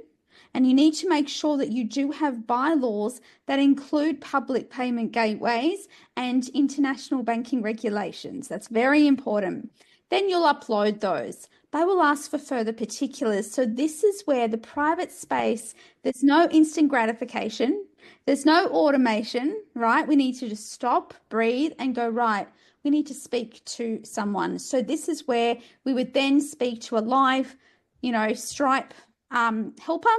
and you need to make sure that you do have bylaws that include public payment gateways and international banking regulations. That's very important. Then you'll upload those. They will ask for further particulars. So this is where the private space, there's no instant gratification. There's no automation, right? We need to just stop, breathe, and go, right, we need to speak to someone. So this is where we would then speak to a live, Stripe helper.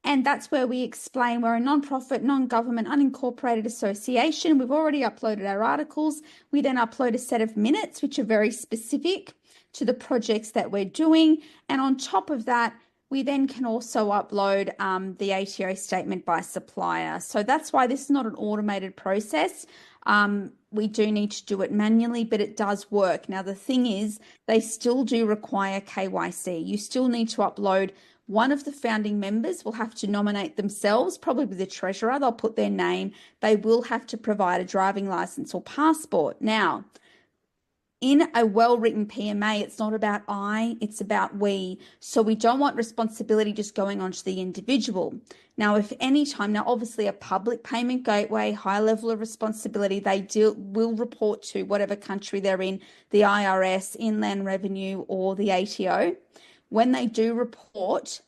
And that's where we explain we're a non-profit, non-government, unincorporated association. We've already uploaded our articles. We then upload a set of minutes, which are very specific to the projects that we're doing. And on top of that, we then can also upload the ATO statement by supplier. So that's why this is not an automated process. we do need to do it manually, but it does work. Now, the thing is, they still do require KYC. You still need to upload. One of the founding members will have to nominate themselves, probably the treasurer. They'll put their name. They will have to provide a driving license or passport. Now, in a well-written PMA, it's not about I, it's about we. So we don't want responsibility just going on to the individual. Now, if any time, now obviously a public payment gateway, high level of responsibility, will report to whatever country they're in, the IRS, Inland Revenue, or the ATO. When they do report,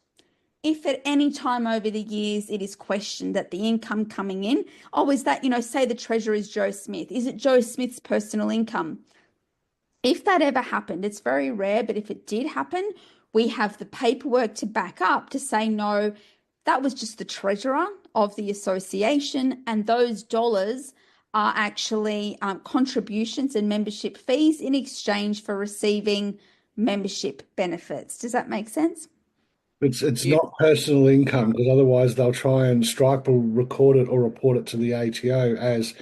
if at any time over the years it is questioned that the income coming in, is that, say the treasurer is Joe Smith, is it Joe Smith's personal income? If that ever happened, it's very rare, but if it did happen, we have the paperwork to back up to say, no, that was just the treasurer of the association, and those dollars are actually contributions and membership fees in exchange for receiving membership benefits. Does that make sense? It's not personal income, because otherwise they'll try and Stripe will record it or report it to the ATO as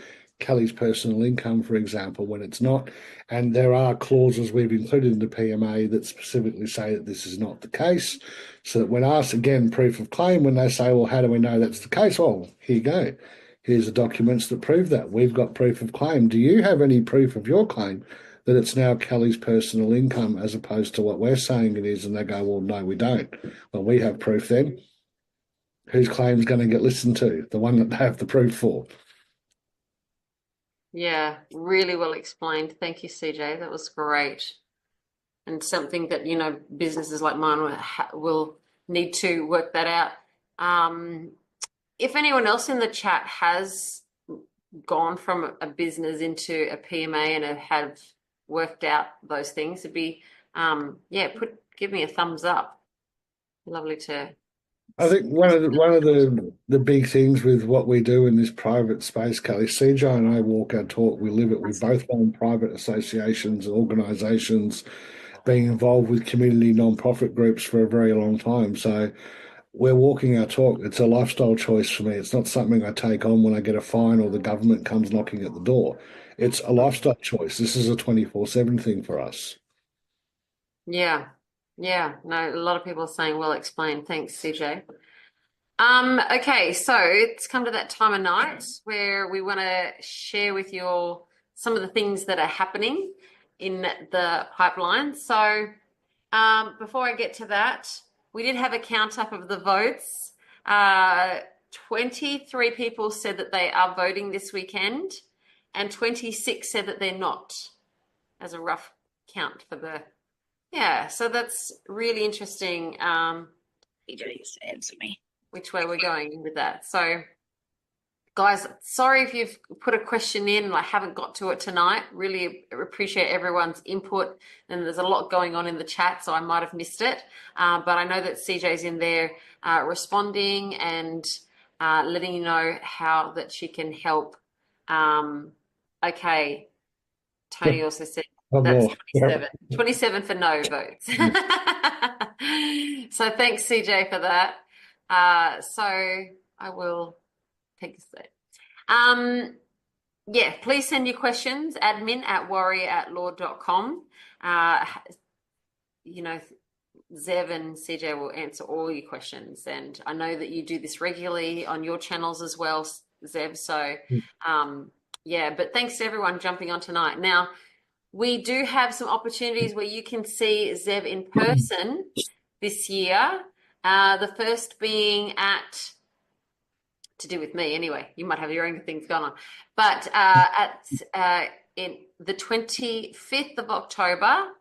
Kelly's personal income, for example, when it's not. And there are clauses we've included in the PMA that specifically say that this is not the case. So that when asked again, proof of claim, when they say, well, how do we know that's the case? Well, here you go. Here's the documents that prove that. We've got proof of claim. Do you have any proof of your claim that it's now Kelly's personal income as opposed to what we're saying it is? And they go, well, no, we don't. Well, we have proof then. Whose claim's going to get listened to? The one that they have the proof for. Yeah, really well explained. Thank you, CJ. That was great. And something that, businesses like mine will need to work that out. If anyone else in the chat has gone from a business into a PMA and have worked out those things, it'd be, give me a thumbs up. Lovely to. I think one of the big things with what we do in this private space, Kelly, CJ and I walk our talk, we live it. We both run private associations and organisations, being involved with community non-profit groups for a very long time. So we're walking our talk. It's a lifestyle choice for me. It's not something I take on when I get a fine or the government comes knocking at the door. It's a lifestyle choice. This is a 24/7 thing for us. Yeah. Yeah. No, a lot of people are saying well explained. Thanks, CJ. Okay, so it's come to that time of night where we want to share with you all some of the things that are happening in the pipeline. So before I get to that, we did have a count up of the votes. 23 people said that they are voting this weekend, and 26 said that they're not, as a rough count for the. Yeah, so that's really interesting. You don't need to answer me. Which way we're going with that. So, guys, sorry if you've put a question in and I haven't got to it tonight. Really appreciate everyone's input. And there's a lot going on in the chat, so I might have missed it. But I know that CJ's in there responding and letting you know how that she can help. Okay. Tony also said that's 27. 27 for no votes. So thanks, CJ, for that. So I will take this there. Yeah, please send your questions, admin@warrior@law.com. Zev and CJ will answer all your questions. And I know that you do this regularly on your channels as well, Zev. So, but thanks to everyone jumping on tonight. Now, we do have some opportunities where you can see Zev in person this year. The first being to do with me anyway. You might have your own things going on. But in the 25th of October,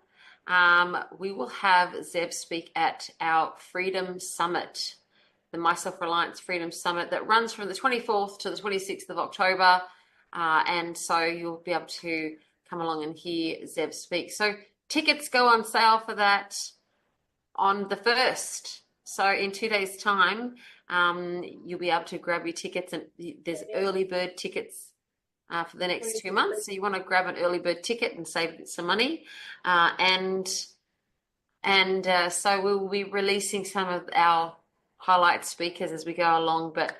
we will have Zev speak at our Freedom Summit, the MyselfReliance Freedom Summit that runs from the 24th to the 26th of October. And so you'll be able to come along and hear Zev speak. So tickets go on sale for that on the 1st. So in 2 days' time, you'll be able to grab your tickets, and there's early bird tickets for the next 2 months. So you want to grab an early bird ticket and save some money. So we'll be releasing some of our highlight speakers as we go along, but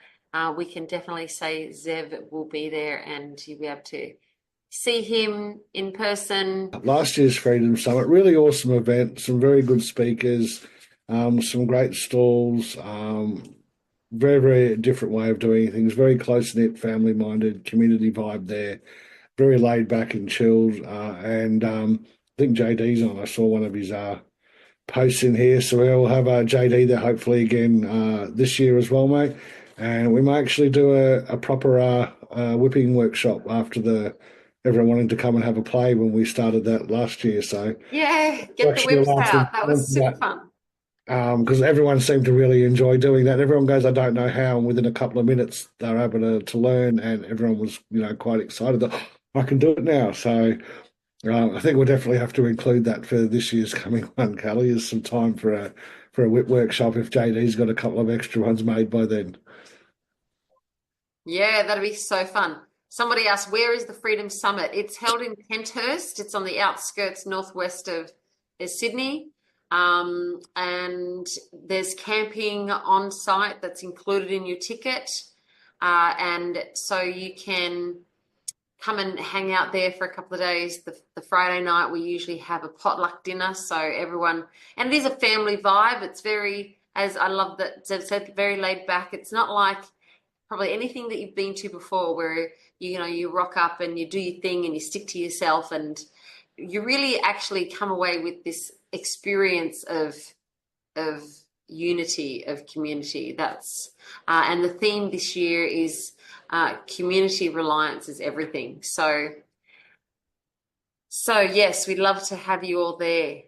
we can definitely say Zev will be there and you'll be able to see him in person? Last year's Freedom Summit, really awesome event, some very good speakers, some great stalls, very, very different way of doing things, very close-knit, family-minded, community vibe there, very laid back and chilled. And I think JD's on. I saw one of his posts in here, so we'll have JD there hopefully again this year as well, mate. And we might actually do a proper whipping workshop after everyone wanting to come and have a play when we started that last year. So Yeah, get the whips out. That was super fun. Because everyone seemed to really enjoy doing that. Everyone goes, I don't know how, and within a couple of minutes they're able to learn, and everyone was, quite excited that I can do it now. So I think we'll definitely have to include that for this year's coming one, Kelli, is some time for a whip workshop if JD's got a couple of extra ones made by then. Yeah, that'd be so fun. Somebody asked, where is the Freedom Summit? It's held in Kenthurst. It's on the outskirts northwest of Sydney. And there's camping on site that's included in your ticket. And so you can come and hang out there for a couple of days. The Friday night, we usually have a potluck dinner. So everyone, and it is a family vibe. It's very, as I love that Zev said, very laid back. It's not like probably anything that you've been to before where, you rock up and you do your thing and you stick to yourself, and you really actually come away with this experience of unity, of community. That's and the theme this year is community reliance is everything. So yes, we'd love to have you all there.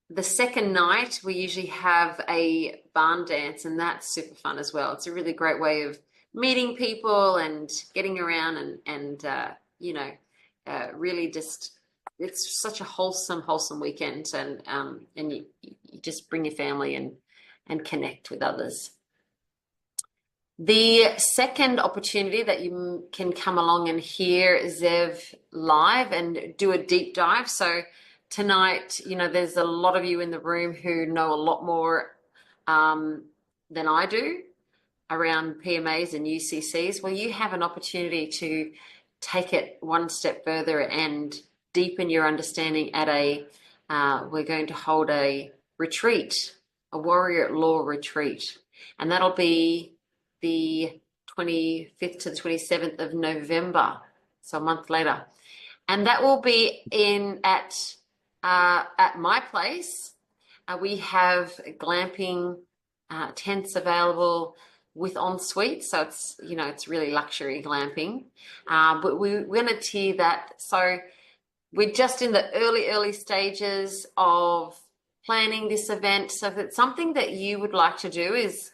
The second night, we usually have a barn dance, and that's super fun as well. It's a really great way of meeting people and getting around and really just, it's such a wholesome weekend, and you just bring your family and connect with others. The second opportunity that you can come along and hear Zev live and do a deep dive. So tonight, there's a lot of you in the room who know a lot more than I do around PMAs and UCCs. Well, you have an opportunity to take it one step further and deepen your understanding at we're going to hold a retreat, a warrior law retreat, and that'll be the 25th to the 27th of November, so a month later. And that will be at my place. We have glamping tents available with ensuite, so it's really luxury glamping. But we're going to tier that. So we're just in the early stages of planning this event. So if it's something that you would like to do is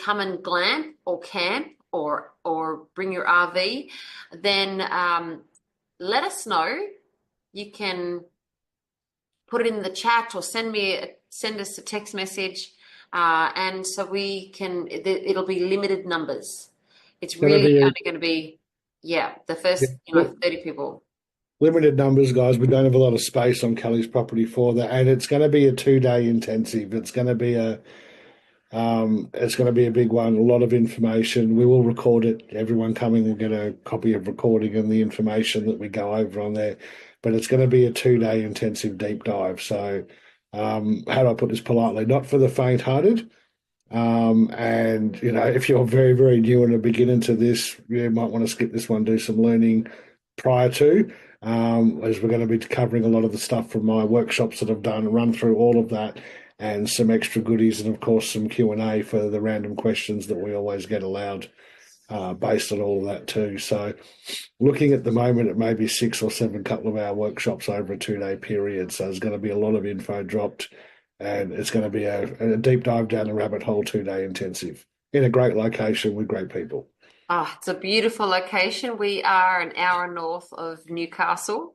come and glamp or camp or bring your RV, then let us know. You can put it in the chat or send us a text message, and so we can. It'll be limited numbers. It's really only going to be the first 30 people. Limited numbers, guys. We don't have a lot of space on Kelly's property for that, and it's going to be a 2-day intensive. It's going to be a big one. A lot of information. We will record it. Everyone coming will get a copy of recording and the information that we go over on there. But it's going to be a 2-day intensive deep dive. So, how do I put this politely? Not for the faint-hearted. And if you're very, very new and a beginner to this, you might want to skip this one, do some learning prior to. As we're going to be covering a lot of the stuff from my workshops that I've done, run through all of that, and some extra goodies, and of course some Q&A for the random questions that we always get allowed based on all of that too. So looking at the moment at maybe 6 or 7 couple of hour workshops over a 2-day period. So there's going to be a lot of info dropped, and it's going to be a deep dive down the rabbit hole 2-day intensive in a great location with great people. It's a beautiful location. We are an hour north of Newcastle.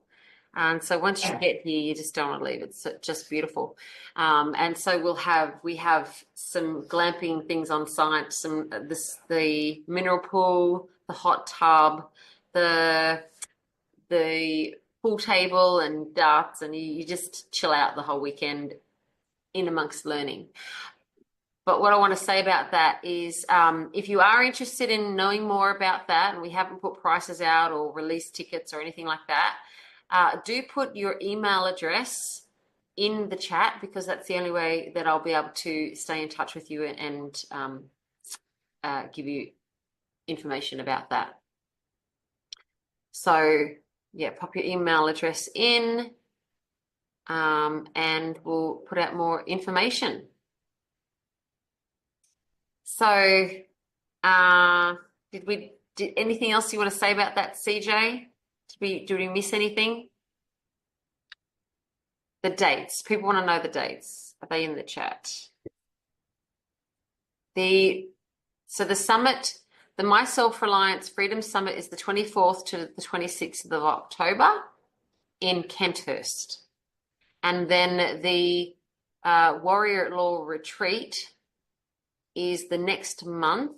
And so once you get here, you just don't want to leave. It's just beautiful. And so we have some glamping things on site, the mineral pool, the hot tub, the pool table and darts, and you just chill out the whole weekend in amongst learning. But what I want to say about that is if you are interested in knowing more about that, and we haven't put prices out or released tickets or anything like that, do put your email address in the chat, because that's the only way that I'll be able to stay in touch with you and give you information about that. So yeah, pop your email address in and we'll put out more information. So did anything else you want to say about that, CJ? Did we miss anything? The dates. People want to know the dates. Are they in the chat? So the summit, the MyselfReliance Freedom Summit, is the 24th to the 26th of October in Kenthurst. And then the Warrior Law Retreat is the next month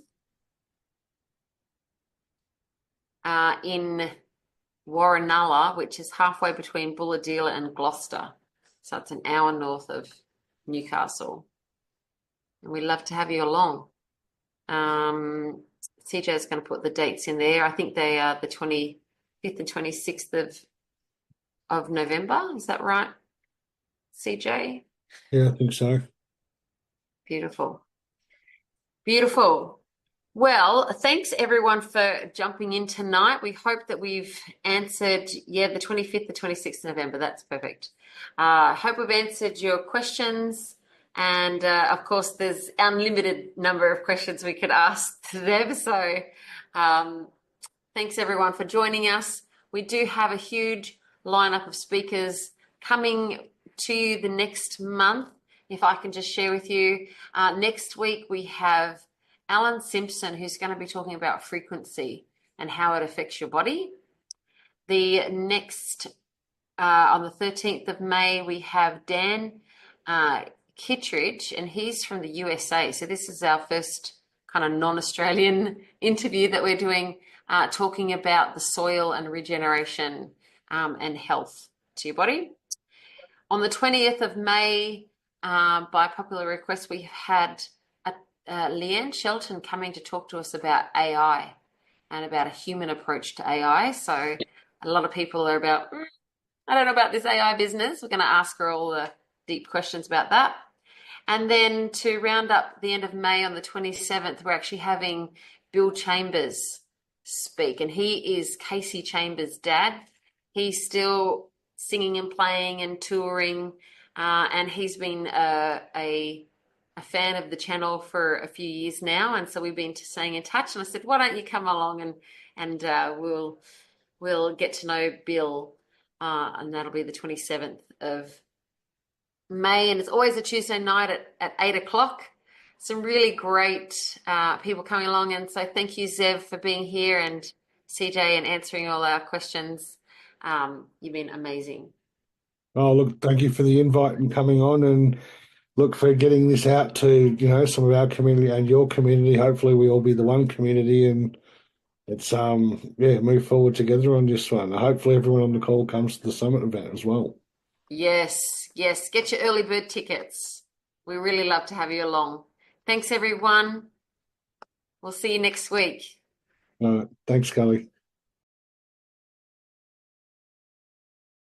in Warranulla, which is halfway between Bulahdelah and Gloucester. So it's an hour north of Newcastle. And we'd love to have you along. CJ is going to put the dates in there. I think they are the 25th and 26th of November. Is that right, CJ? Yeah, I think so. Beautiful. Beautiful. Well, thanks everyone for jumping in tonight. We hope that we've answered, the 25th, the 26th of November. That's perfect. Hope we've answered your questions. And of course, there's unlimited number of questions we could ask them. So thanks everyone for joining us. We do have a huge lineup of speakers coming to you the next month. If I can just share with you, next week we have Alan Simpson, who's going to be talking about frequency and how it affects your body. The next, on the 13th of May, we have Dan Kittredge, and he's from the USA. So this is our first kind of non-Australian interview that we're doing, talking about the soil and regeneration and health to your body. On the 20th of May, by popular request, we had Leanne Shelton coming to talk to us about AI and about a human approach to AI. So a lot of people are about, I don't know about this AI business. We're going to ask her all the deep questions about that. And then to round up the end of May, on the 27th, we're actually having Bill Chambers speak. And he is Casey Chambers' dad. He's still singing and playing and touring. And he's been a fan of the channel for a few years now, and so we've been staying in touch. And I said, why don't you come along and we'll get to know Bill, and that'll be the 27th of May, and it's always a Tuesday night at 8 o'clock. Some really great people coming along, and so thank you, Zev, for being here, and CJ, and answering all our questions. You've been amazing. Oh, look, thank you for the invite and coming on, and look for getting this out to, some of our community and your community. Hopefully we all be the one community, and it's move forward together on this one. Hopefully everyone on the call comes to the summit event as well. Yes. Get your early bird tickets. We really love to have you along. Thanks everyone. We'll see you next week. Thanks, Kelli.